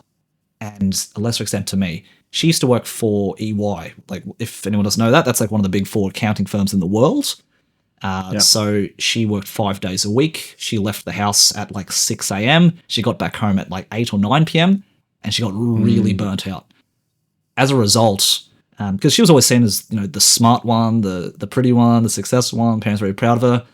and a lesser extent to me, she used to work for EY. Like, if anyone doesn't know that, that's like one of the big four accounting firms in the world. So she worked 5 days a week. She left the house at like 6 a.m. She got back home at like 8 or 9 p.m. and she got really burnt out. As a result, because she was always seen as, you know, the smart one, the pretty one, the successful one, parents were very proud of her.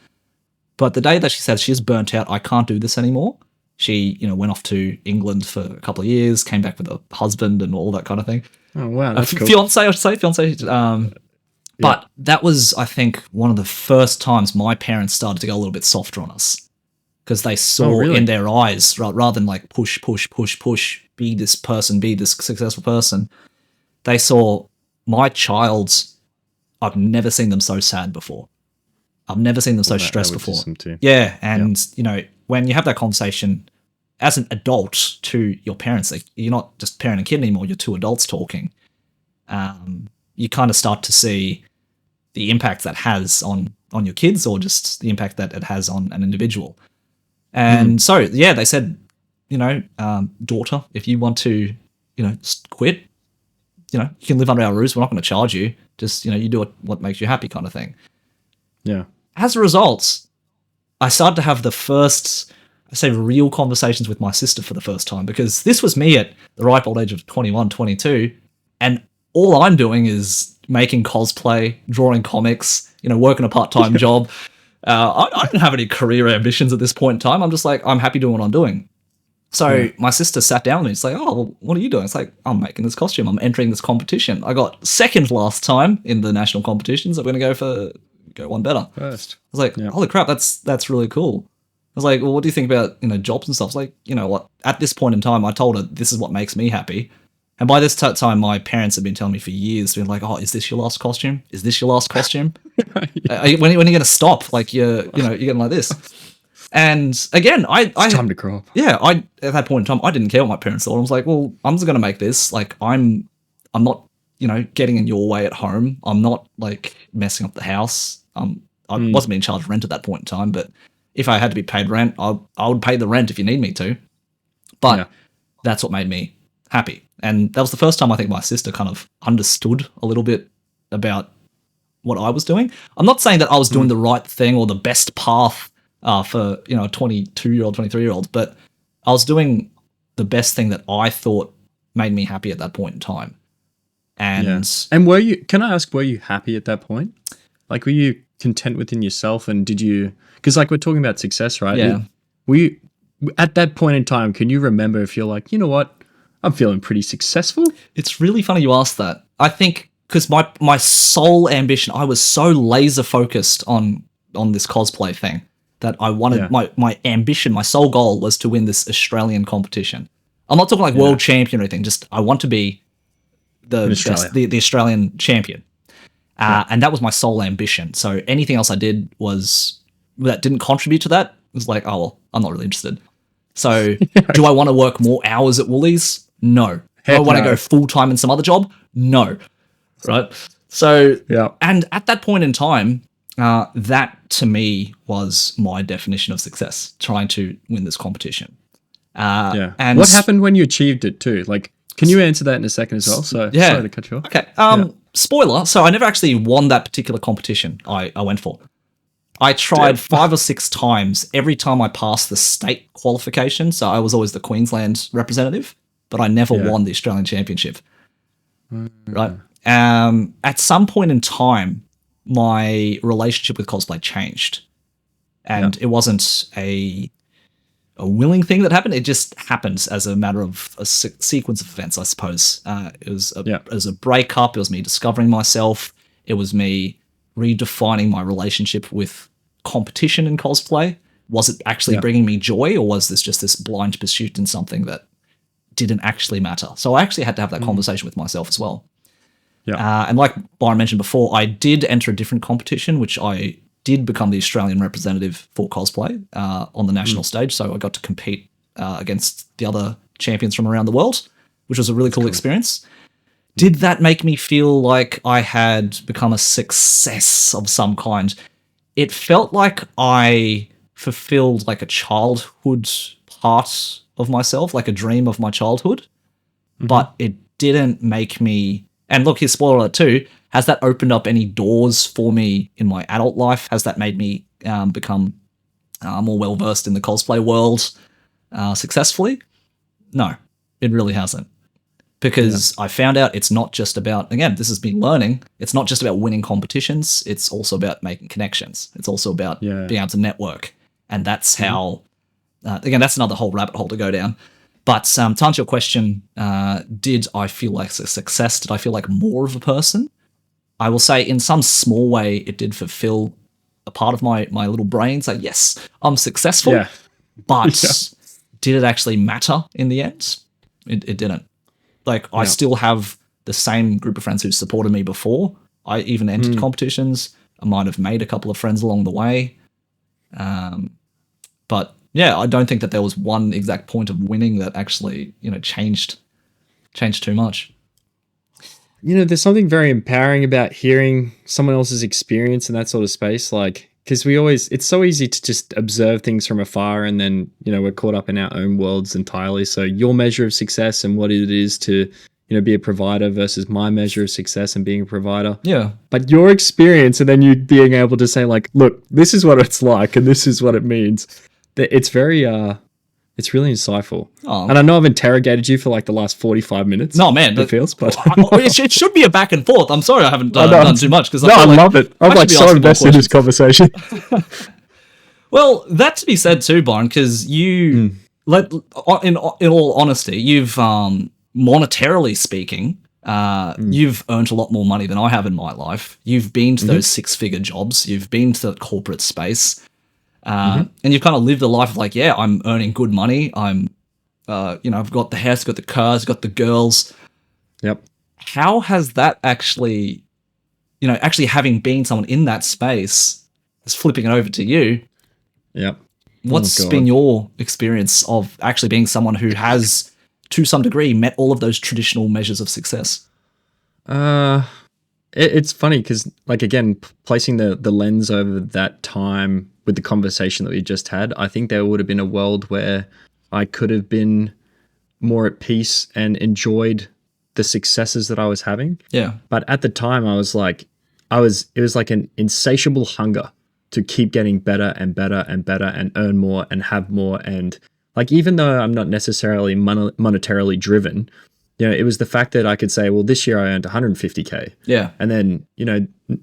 But the day that she said she's burnt out, I can't do this anymore, she, you know, went off to England for a couple of years, came back with a husband and all that kind of thing. Oh, wow. That's cool. Fiance, I should say. Fiance. But that was, I think, one of the first times my parents started to go a little bit softer on us. Because they saw in their eyes, rather than like push, be this person, be this successful person, they saw my child's, I've never seen them so sad before. I've never seen them so stressed before. Yeah, and, you know, when you have that conversation as an adult to your parents, like, you're not just parent and kid anymore, you're two adults talking. You kind of start to see the impact that has on your kids, or just the impact that it has on an individual. And so, yeah, they said, you know, daughter, if you want to, you know, quit, you know, you can live under our roofs. We're not going to charge you. Just, you know, you do what makes you happy, kind of thing. Yeah. As a result, I started to have the first, I say, real conversations with my sister for the first time, because this was me at the ripe old age of 21, 22, and all I'm doing is making cosplay, drawing comics, you know, working a part-time job. I don't have any career ambitions at this point in time. I'm just like, I'm happy doing what I'm doing. So my sister sat down with me. It's like, oh, well, what are you doing? It's like, I'm making this costume. I'm entering this competition. I got second last time in the national competitions. I'm going to go one better. First. I was like, holy crap, that's really cool. I was like, well, what do you think about, you know, jobs and stuff? It's like, you know what, at this point in time, I told her this is what makes me happy. And by this time, my parents have been telling me for years, being like, oh, is this your last costume? Is this your last costume? When are you going to stop? Like, you're getting like this. And again, it's time to grow up. Yeah, at that point in time, I didn't care what my parents thought. I was like, well, I'm just going to make this. Like, I'm not, you know, getting in your way at home. I'm not like messing up the house. I wasn't being charged rent at that point in time, but if I had to be paid rent, I would pay the rent if you need me to. But that's what made me happy. And that was the first time I think my sister kind of understood a little bit about what I was doing. I'm not saying that I was doing the right thing or the best path for, you know, a 22-year-old, 23-year-old, but I was doing the best thing that I thought made me happy at that point in time. And can I ask, were you happy at that point? Like, were you content within yourself, and did you, because like we're talking about success, right? Yeah. Were you, at that point in time, can you remember if you're like, you know what, I'm feeling pretty successful? It's really funny you asked that. I think because my sole ambition, I was so laser focused on this cosplay thing that I wanted, my ambition, my sole goal was to win this Australian competition. I'm not talking like world champion or anything, just I want to be the Australian champion. And that was my sole ambition. So anything else I did that didn't contribute to that was like, oh, well, I'm not really interested. So do I want to work more hours at Woolies? No. Do I want to go full-time in some other job? No. Right? So, and at that point in time, that to me was my definition of success, trying to win this competition. And what happened when you achieved it too? Like, can you answer that in a second as well? So sorry to cut you off. Okay. Spoiler. So I never actually won that particular competition I went for. I tried 5 or 6 times. Every time I passed the state qualification, so I was always the Queensland representative, but I never won the Australian Championship. Right? At some point in time, my relationship with cosplay changed. And it wasn't a willing thing that happened. It just happens as a matter of a sequence of events, I suppose. It was a breakup. It was me discovering myself. It was me redefining my relationship with competition in cosplay. Was it actually bringing me joy, or was this just this blind pursuit in something that didn't actually matter? So I actually had to have that conversation with myself as well. And like Byron mentioned before, I did enter a different competition, which I did become the Australian representative for cosplay on the national stage. So I got to compete against the other champions from around the world, which was a really cool experience. Did that make me feel like I had become a success of some kind? It felt like I fulfilled like a childhood part of myself, like a dream of my childhood, but it didn't make me... And look, here's spoiler alert too. Has that opened up any doors for me in my adult life? Has that made me become more well-versed in the cosplay world successfully? No, it really hasn't. Because I found out it's not just about, again, this has been learning, it's not just about winning competitions, it's also about making connections. It's also about being able to network. And that's how, again, that's another whole rabbit hole to go down. But to answer your question, did I feel like a success? Did I feel like more of a person? I will say in some small way, it did fulfill a part of my little brain. So yes, I'm successful, but did it actually matter in the end? It didn't. Like, I still have the same group of friends who supported me before. I even entered competitions. I might have made a couple of friends along the way. But yeah, I don't think that there was one exact point of winning that actually, changed too much. There's something very empowering about hearing someone else's experience in that sort of space. Like, because it's so easy to just observe things from afar, and then, we're caught up in our own worlds entirely. So your measure of success and what it is to, be a provider versus my measure of success and being a provider. Yeah. But your experience, and then you being able to say like, look, this is what it's like and this is what it means. It's very, it's really insightful. Oh. And I know I've interrogated you for like the last 45 minutes. No, man. It feels, but it should be a back and forth. I'm sorry I haven't done too much. I love it. I'm like so invested in this conversation. Well, that to be said too, Byron, because you, in all honesty, you've, monetarily speaking, you've earned a lot more money than I have in my life. You've been to those 6-figure jobs. You've been to the corporate space. And you've kind of lived a life of like, yeah, I'm earning good money. I'm, I've got the house, got the cars, got the girls. Yep. How has that actually, actually having been someone in that space, is flipping it over to you? Yep. What's been your experience of actually being someone who has, to some degree, met all of those traditional measures of success? It's funny because, like, again, placing the lens over that time with the conversation that we just had, I think there would have been a world where I could have been more at peace and enjoyed the successes that I was having. Yeah. But at the time, I was like, it was like an insatiable hunger to keep getting better and better and better and earn more and have more. And like, even though I'm not necessarily monetarily driven, it was the fact that I could say, well, this year I earned 150K. Yeah. And then,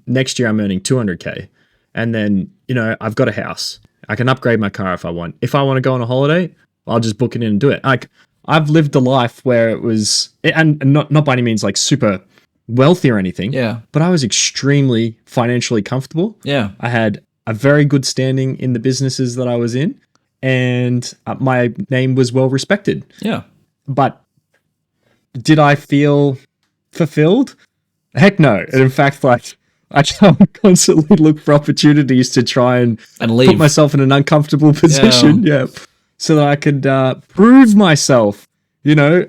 next year I'm earning 200K. And then, I've got a house. I can upgrade my car if I want. If I want to go on a holiday, I'll just book it in and do it. Like, I've lived a life where it was, and not by any means like super wealthy or anything. Yeah. But I was extremely financially comfortable. Yeah. I had a very good standing in the businesses that I was in, and my name was well respected. Yeah. But did I feel fulfilled? Heck no. And in fact, like, I constantly look for opportunities to try and leave. put myself in an uncomfortable position. Yeah. So that I could prove myself. You know,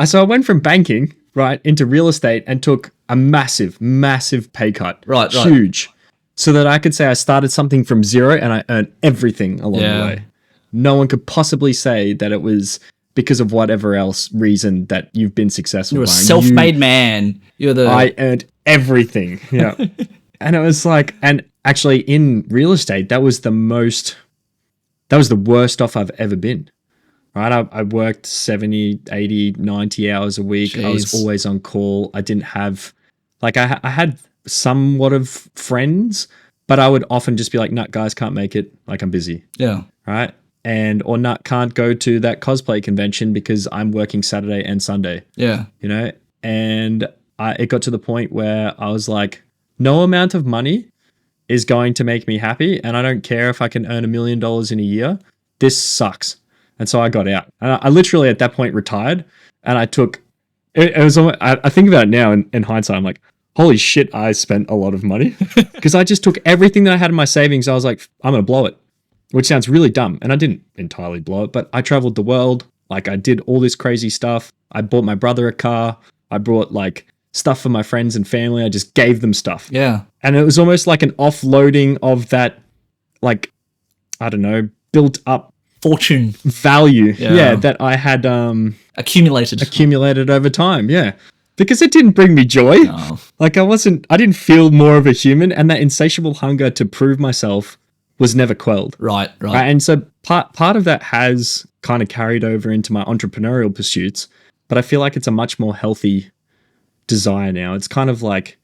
so I went from banking, right, into real estate and took a massive, massive pay cut. Right. Huge. So that I could say I started something from zero and I earned everything along the way. No one could possibly say that it was because of whatever else reason that you've been successful. You're a self-made man. I earned everything. Yeah. And it was like, and actually in real estate, that was the worst off I've ever been. Right. I worked 70, 80, 90 hours a week. Jeez. I was always on call. I didn't have, like, I had somewhat of friends, but I would often just be like, "Nut, guys, can't make it. Like, I'm busy." Yeah. Right. Or "Nut, can't go to that cosplay convention because I'm working Saturday and Sunday." Yeah. You know, and it got to the point where I was like, no amount of money is going to make me happy. And I don't care if I can earn $1 million in a year. This sucks. And so I got out. And I literally at that point retired. And I took, it was, I think about it now in hindsight, I'm like, holy shit, I spent a lot of money. Because I just took everything that I had in my savings. I was like, I'm going to blow it. Which sounds really dumb. And I didn't entirely blow it, but I traveled the world. Like, I did all this crazy stuff. I bought my brother a car. I brought like stuff for my friends and family. I just gave them stuff. Yeah. And it was almost like an offloading of that, like, I don't know, built up fortune value. Yeah. That I had accumulated over time. Yeah. Because it didn't bring me joy. No. Like, I didn't feel more of a human, and that insatiable hunger to prove myself was never quelled. Right. And so part of that has kind of carried over into my entrepreneurial pursuits, but I feel like it's a much more healthy desire now. It's kind of like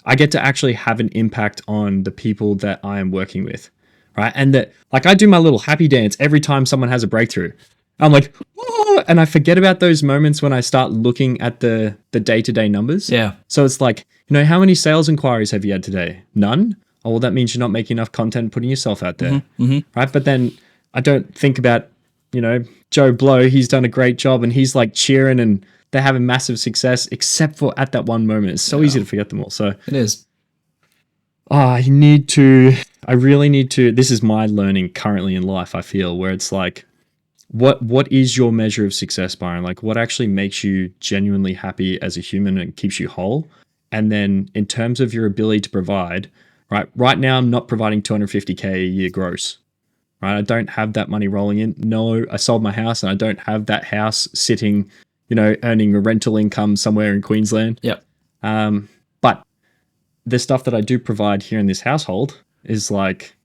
I get to actually have an impact on the people that I am working with, right? And that, like, I do my little happy dance every time someone has a breakthrough. I'm like, oh, and I forget about those moments when I start looking at the day-to-day numbers. Yeah. So it's like, you know, how many sales inquiries have you had today? None? Oh, well, that means you're not making enough content, putting yourself out there, right? But then I don't think about, you know, Joe Blow. He's done a great job, and he's like cheering, and they're having massive success, except for at that one moment. It's so easy to forget them all. So it is. I really need to. This is my learning currently in life, I feel, where it's like, what is your measure of success, Byron? Like, what actually makes you genuinely happy as a human and keeps you whole? And then in terms of your ability to provide, right now I'm not providing $250K a year gross, right? I don't have that money rolling in. No, I sold my house and I don't have that house sitting, you know, earning a rental income somewhere in Queensland. Yep. But the stuff that I do provide here in this household is like,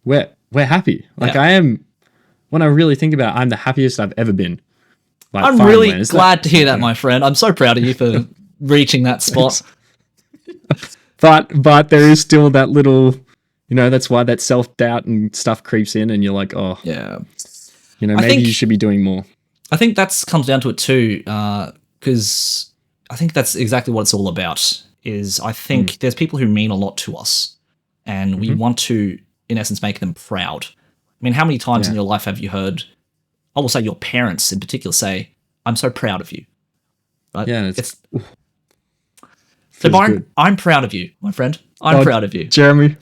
we're happy. Like, I am, when I really think about it, I'm the happiest I've ever been. Like, I'm really glad to hear that, my friend. I'm so proud of you for reaching that spot. But there is still that little, you know, that's why that self-doubt and stuff creeps in, and you're like, oh, yeah, you know, maybe you should be doing more. I think that comes down to it too, because I think that's exactly what it's all about. Is I think there's people who mean a lot to us, and we want to, in essence, make them proud. I mean, how many times in your life have you heard, I will say your parents in particular say, "I'm so proud of you." Right? Yeah, so Byron, good. I'm proud of you, my friend. I'm proud of you. Jeremy,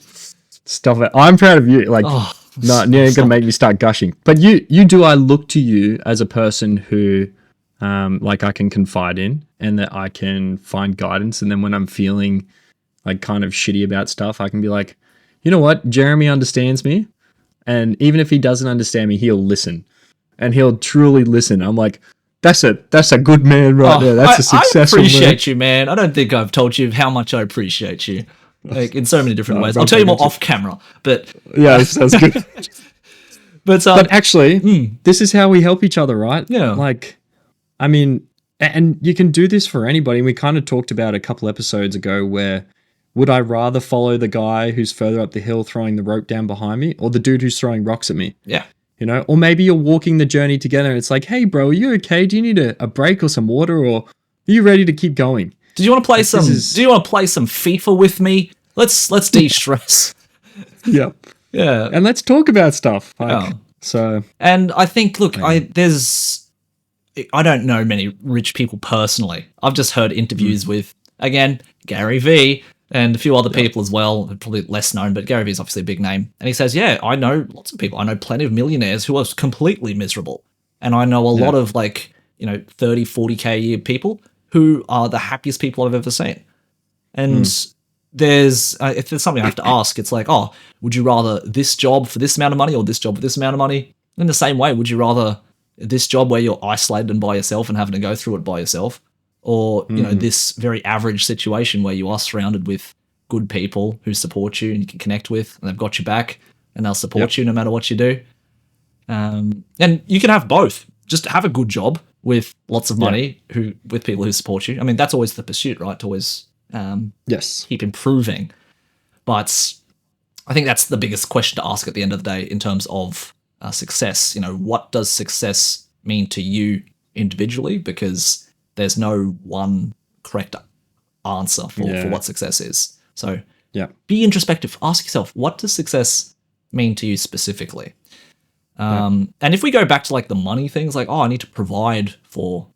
stop it. I'm proud of you. Like, no, you're going to make me start gushing. But I look to you as a person who, like, I can confide in, and that I can find guidance. And then when I'm feeling like kind of shitty about stuff, I can be like, you know what? Jeremy understands me. And even if he doesn't understand me, he'll listen, and he'll truly listen. I'm like, that's a good man right there. That's a successful man. I appreciate you, man. I don't think I've told you how much I appreciate you, like, in so many different ways. I'll tell you more off camera, but yeah, sounds good. but actually, this is how we help each other, right? Yeah. Like, I mean, and you can do this for anybody. We kind of talked about a couple episodes ago where, would I rather follow the guy who's further up the hill throwing the rope down behind me, or the dude who's throwing rocks at me? Yeah. You know, or maybe you're walking the journey together and it's like, hey, bro, are you okay? Do you need a break or some water, or are you ready to keep going? Do you want to play some FIFA with me? Let's de-stress. Yeah. Yeah. And let's talk about stuff. So. And I think, look, I don't know many rich people personally. I've just heard interviews with, again, Gary V, and a few other people as well, probably less known, but Gary Vee is obviously a big name. And he says, yeah, I know lots of people. I know plenty of millionaires who are completely miserable. And I know a lot of 30, 40K a year people who are the happiest people I've ever seen. And if there's something I have to ask, it's like, oh, would you rather this job for this amount of money or this job for this amount of money? In the same way, would you rather this job where you're isolated and by yourself and having to go through it by yourself? Or, this very average situation where you are surrounded with good people who support you and you can connect with, and they've got your back and they'll support you no matter what you do. And you can have both. Just have a good job with lots of money with people who support you. I mean, that's always the pursuit, right? To always keep improving. But I think that's the biggest question to ask at the end of the day in terms of success. What does success mean to you individually? Because there's no one correct answer for what success is. So be introspective. Ask yourself, what does success mean to you specifically? And if we go back to like the money things, like, oh, I need to provide for,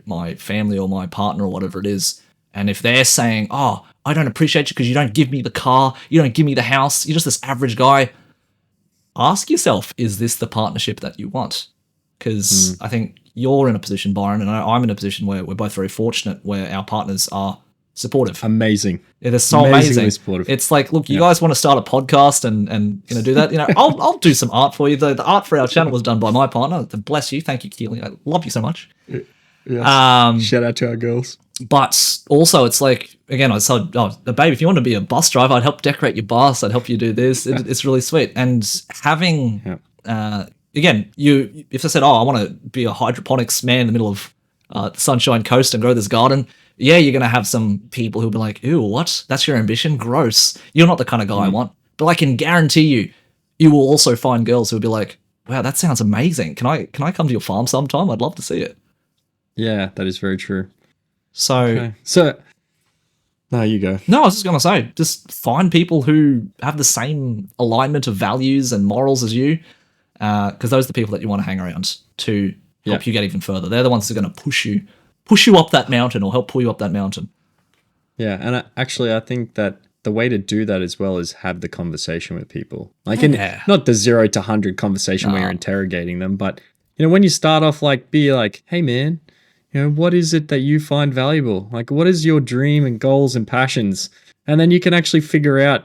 my family or my partner or whatever it is. And if they're saying, oh, I don't appreciate you because you don't give me the car, you don't give me the house, you're just this average guy, ask yourself, is this the partnership that you want? Because I think you're in a position, Byron, and I'm in a position where we're both very fortunate, where our partners are supportive. Amazing. Yeah, they're so amazing. Supportive. It's like, look, you guys want to start a podcast and do that? I'll do some art for you. The art for our channel was done by my partner. Bless you. Thank you, Keely. I love you so much. Yeah. Shout out to our girls. But also, it's like, again, I said, babe, if you want to be a bus driver, I'd help decorate your bus. I'd help you do this. It's really sweet. And having, again, if I said, I want to be a hydroponics man in the middle of the Sunshine Coast and grow this garden, you're going to have some people who'll be like, ew, what? That's your ambition? Gross. You're not the kind of guy I want. But I can guarantee you will also find girls who'll be like, wow, that sounds amazing. Can I come to your farm sometime? I'd love to see it. Yeah, that is very true. So, no, you go. No, I was just going to say, just find people who have the same alignment of values and morals as you, because those are the people that you want to hang around to help you get even further. They're the ones that are going to push you up that mountain or help pull you up that mountain. Yeah, and I think that the way to do that as well is have the conversation with people. Like, not the 0 to 100 conversation where you're interrogating them, but when you start off, be like, hey man, what is it that you find valuable? Like, what is your dream and goals and passions? And then you can actually figure out,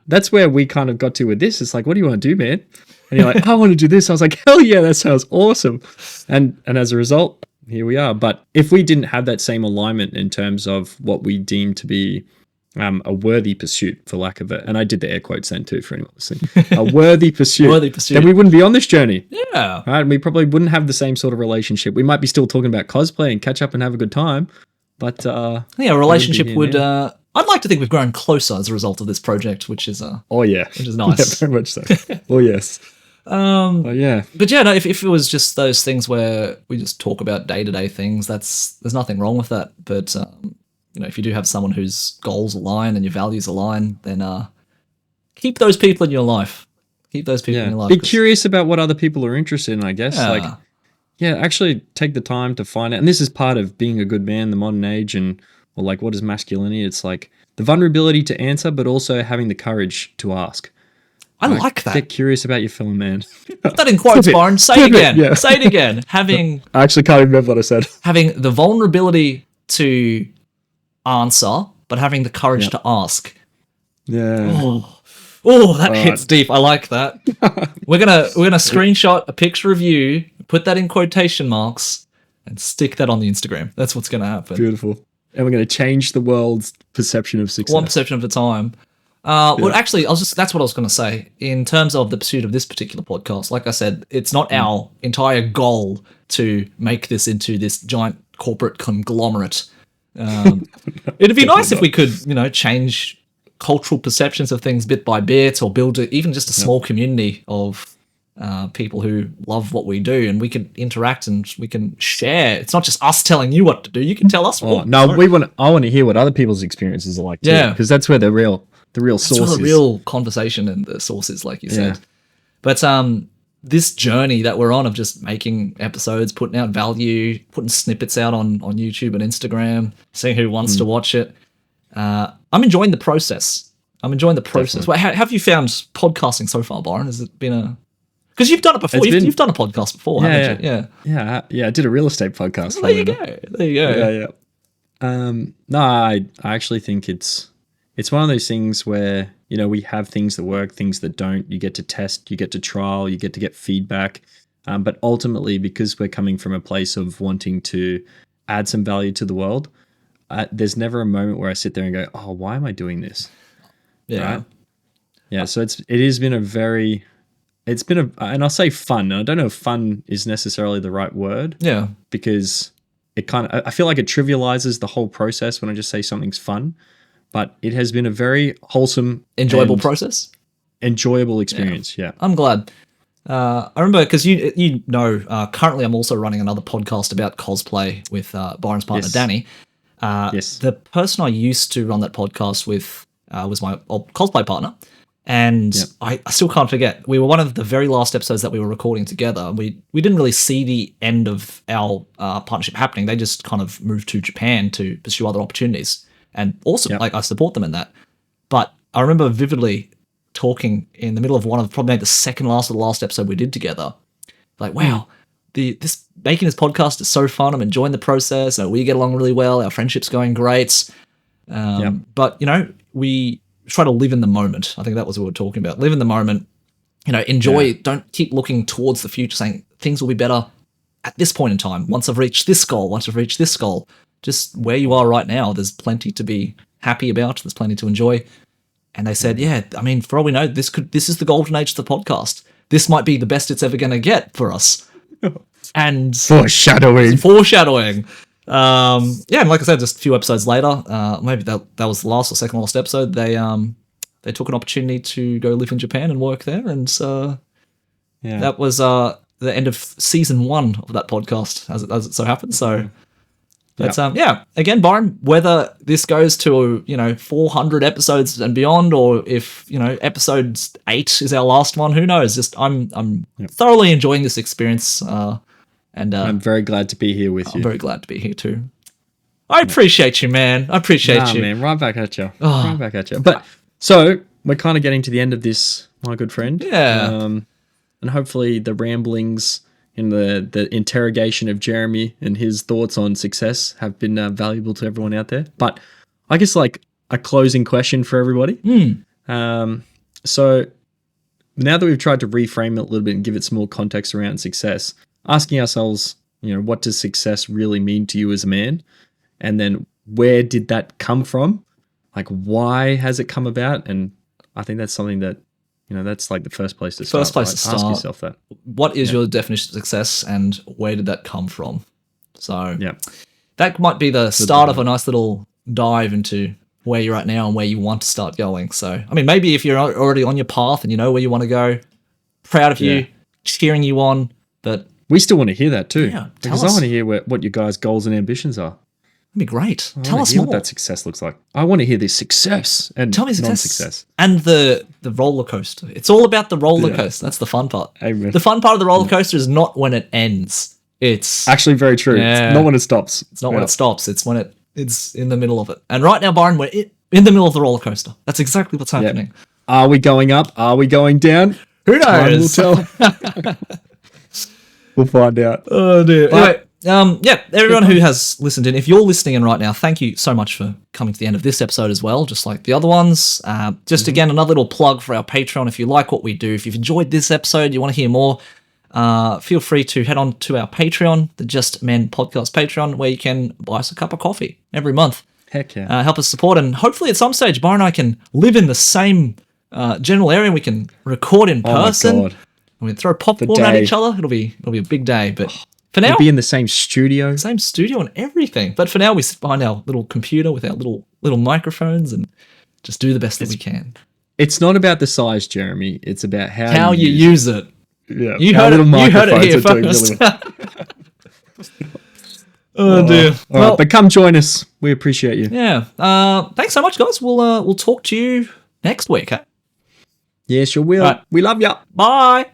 that's where we kind of got to with this. It's like, what do you want to do, man? And you're like, I want to do this. I was like, hell yeah, that sounds awesome. And as a result, here we are. But if we didn't have that same alignment in terms of what we deem to be a worthy pursuit, for lack of it, and I did the air quotes then too for anyone listening, a worthy pursuit, then we wouldn't be on this journey. Yeah. Right? We probably wouldn't have the same sort of relationship. We might be still talking about cosplay and catch up and have a good time, but a relationship would. I'd like to think we've grown closer as a result of this project, which is which is nice. Yeah, very much so. Oh yes. But if it was just those things where we just talk about day-to-day things, there's nothing wrong with that. But if you do have someone whose goals align and your values align, then keep those people in your life. Keep those people in your life. Be curious about what other people are interested in, I guess. Actually take the time to find out. And this is part of being a good man in the modern age, or what is masculinity? It's like the vulnerability to answer, but also having the courage to ask. I like that. Get curious about your fellow man. Put that in quotes, Byron. Say it again. Yeah. Say it again. I actually can't remember what I said. Having the vulnerability to answer, but having the courage to ask. Yeah. Oh, that hits deep. I like that. We're gonna screenshot a picture of you, put that in quotation marks, and stick that on the Instagram. That's what's gonna happen. Beautiful. And we're gonna change the world's perception of success. One perception at a time. Well, actually, that's what I was going to say. In terms of the pursuit of this particular podcast, like I said, it's not our entire goal to make this into this giant corporate conglomerate. It'd be nice if we could, change cultural perceptions of things bit by bit, or build even just a small community of people who love what we do, and we can interact and we can share. It's not just us telling you what to do. You can tell us what. No, I want to hear what other people's experiences are like too, because that's where the real source is. The real conversation and the source is, like you said. But this journey that we're on of just making episodes, putting out value, putting snippets out on YouTube and Instagram, seeing who wants to watch it. I'm enjoying the process. Definitely. Well, how have you found podcasting so far, Byron? Has it been a... Because you've done it before. You've done a podcast before, haven't you? Yeah. I did a real estate podcast. Well, there you go. Yeah. No, I actually think it's one of those things where, we have things that work, things that don't. You get to test, you get to trial, you get feedback. But ultimately, because we're coming from a place of wanting to add some value to the world, there's never a moment where I sit there and go, oh, why am I doing this? Yeah. Right? Yeah. So it has been and I'll say fun. And I don't know if fun is necessarily the right word. Yeah. Because I feel like it trivializes the whole process when I just say something's fun. But it has been a very wholesome, enjoyable process. Enjoyable experience. Yeah. I'm glad. I remember because currently I'm also running another podcast about cosplay with Byron's partner, Danny. Yes. The person I used to run that podcast with was my old cosplay partner. And I still can't forget, we were one of the very last episodes that we were recording together. We didn't really see the end of our partnership happening. They just kind of moved to Japan to pursue other opportunities. And awesome, I support them in that. But I remember vividly talking in the middle of probably the second last or the last episode we did together. Like, wow, this making this podcast is so fun. I'm enjoying the process. We get along really well. Our friendship's going great. But, we try to live in the moment. I think that was what we were talking about. Live in the moment, enjoy, don't keep looking towards the future saying things will be better at this point in time. Once I've reached this goal, just where you are right now, there's plenty to be happy about. There's plenty to enjoy. And they said, for all we know, this is the golden age of the podcast. This might be the best it's ever going to get for us. And foreshadowing. And like I said, just a few episodes later, maybe that was the last or second last episode, they took an opportunity to go live in Japan and work there, and that was the end of season 1 of that podcast, as it so happened. So, but again, Byron, whether this goes to 400 episodes and beyond, or if episode 8 is our last one, who knows? Just I'm thoroughly enjoying this experience. And I'm very glad to be here with you. I'm very glad to be here too. I appreciate you, man. I appreciate you. Man, right back at you. Right back at you. But so we're kind of getting to the end of this, my good friend. Yeah. And hopefully the ramblings and the interrogation of Jeremy and his thoughts on success have been valuable to everyone out there. But I guess like a closing question for everybody. So now that we've tried to reframe it a little bit and give it some more context around success, asking ourselves, what does success really mean to you as a man? And then where did that come from? Like, why has it come about? And I think that's something that, that's like the first place to start. Ask yourself that. What is your definition of success, and where did that come from? So that might be the start of a nice little dive into where you're at now and where you want to start going. So, I mean, maybe if you're already on your path and you know where you want to go, proud of you, cheering you on, but... We still want to hear that too. Yeah, because I want to hear what your guys' goals and ambitions are. That'd be great. Tell us more. What that success looks like. I want to hear this success and tell me non-success. And the roller coaster. It's all about the roller coaster. That's the fun part. Amen. The fun part of the roller coaster is not when it ends. It's actually very true. It's not when it stops. It's not when it stops. It's when it's in the middle of it. And right now, Byron, we're in the middle of the roller coaster. That's exactly what's happening. Are we going up? Are we going down? Who knows? Time will tell. We'll find out. Oh dear. Anyway, everyone who has listened in, if you're listening in right now, thank you so much for coming to the end of this episode as well, just like the other ones. Again, another little plug for our Patreon. If you like what we do, if you've enjoyed this episode, you want to hear more, feel free to head on to our Patreon, the Just Men Podcast Patreon, where you can buy us a cup of coffee every month. Heck yeah. Help us support, and hopefully at some stage, Byron and I can live in the same general area and we can record in person. Oh my God. We can throw popcorn at each other. It'll be a big day, but for now, we'll be in the same studio and everything. But for now, we sit behind our little computer with our little microphones and just do the best that we can. It's not about the size, Jeremy. It's about how you use it. Yeah, you heard it here first. Oh dear. All right, but come join us. We appreciate you. Yeah. Thanks so much, guys. We'll talk to you next week. Huh? Yes, you will. Right. We love you. Bye.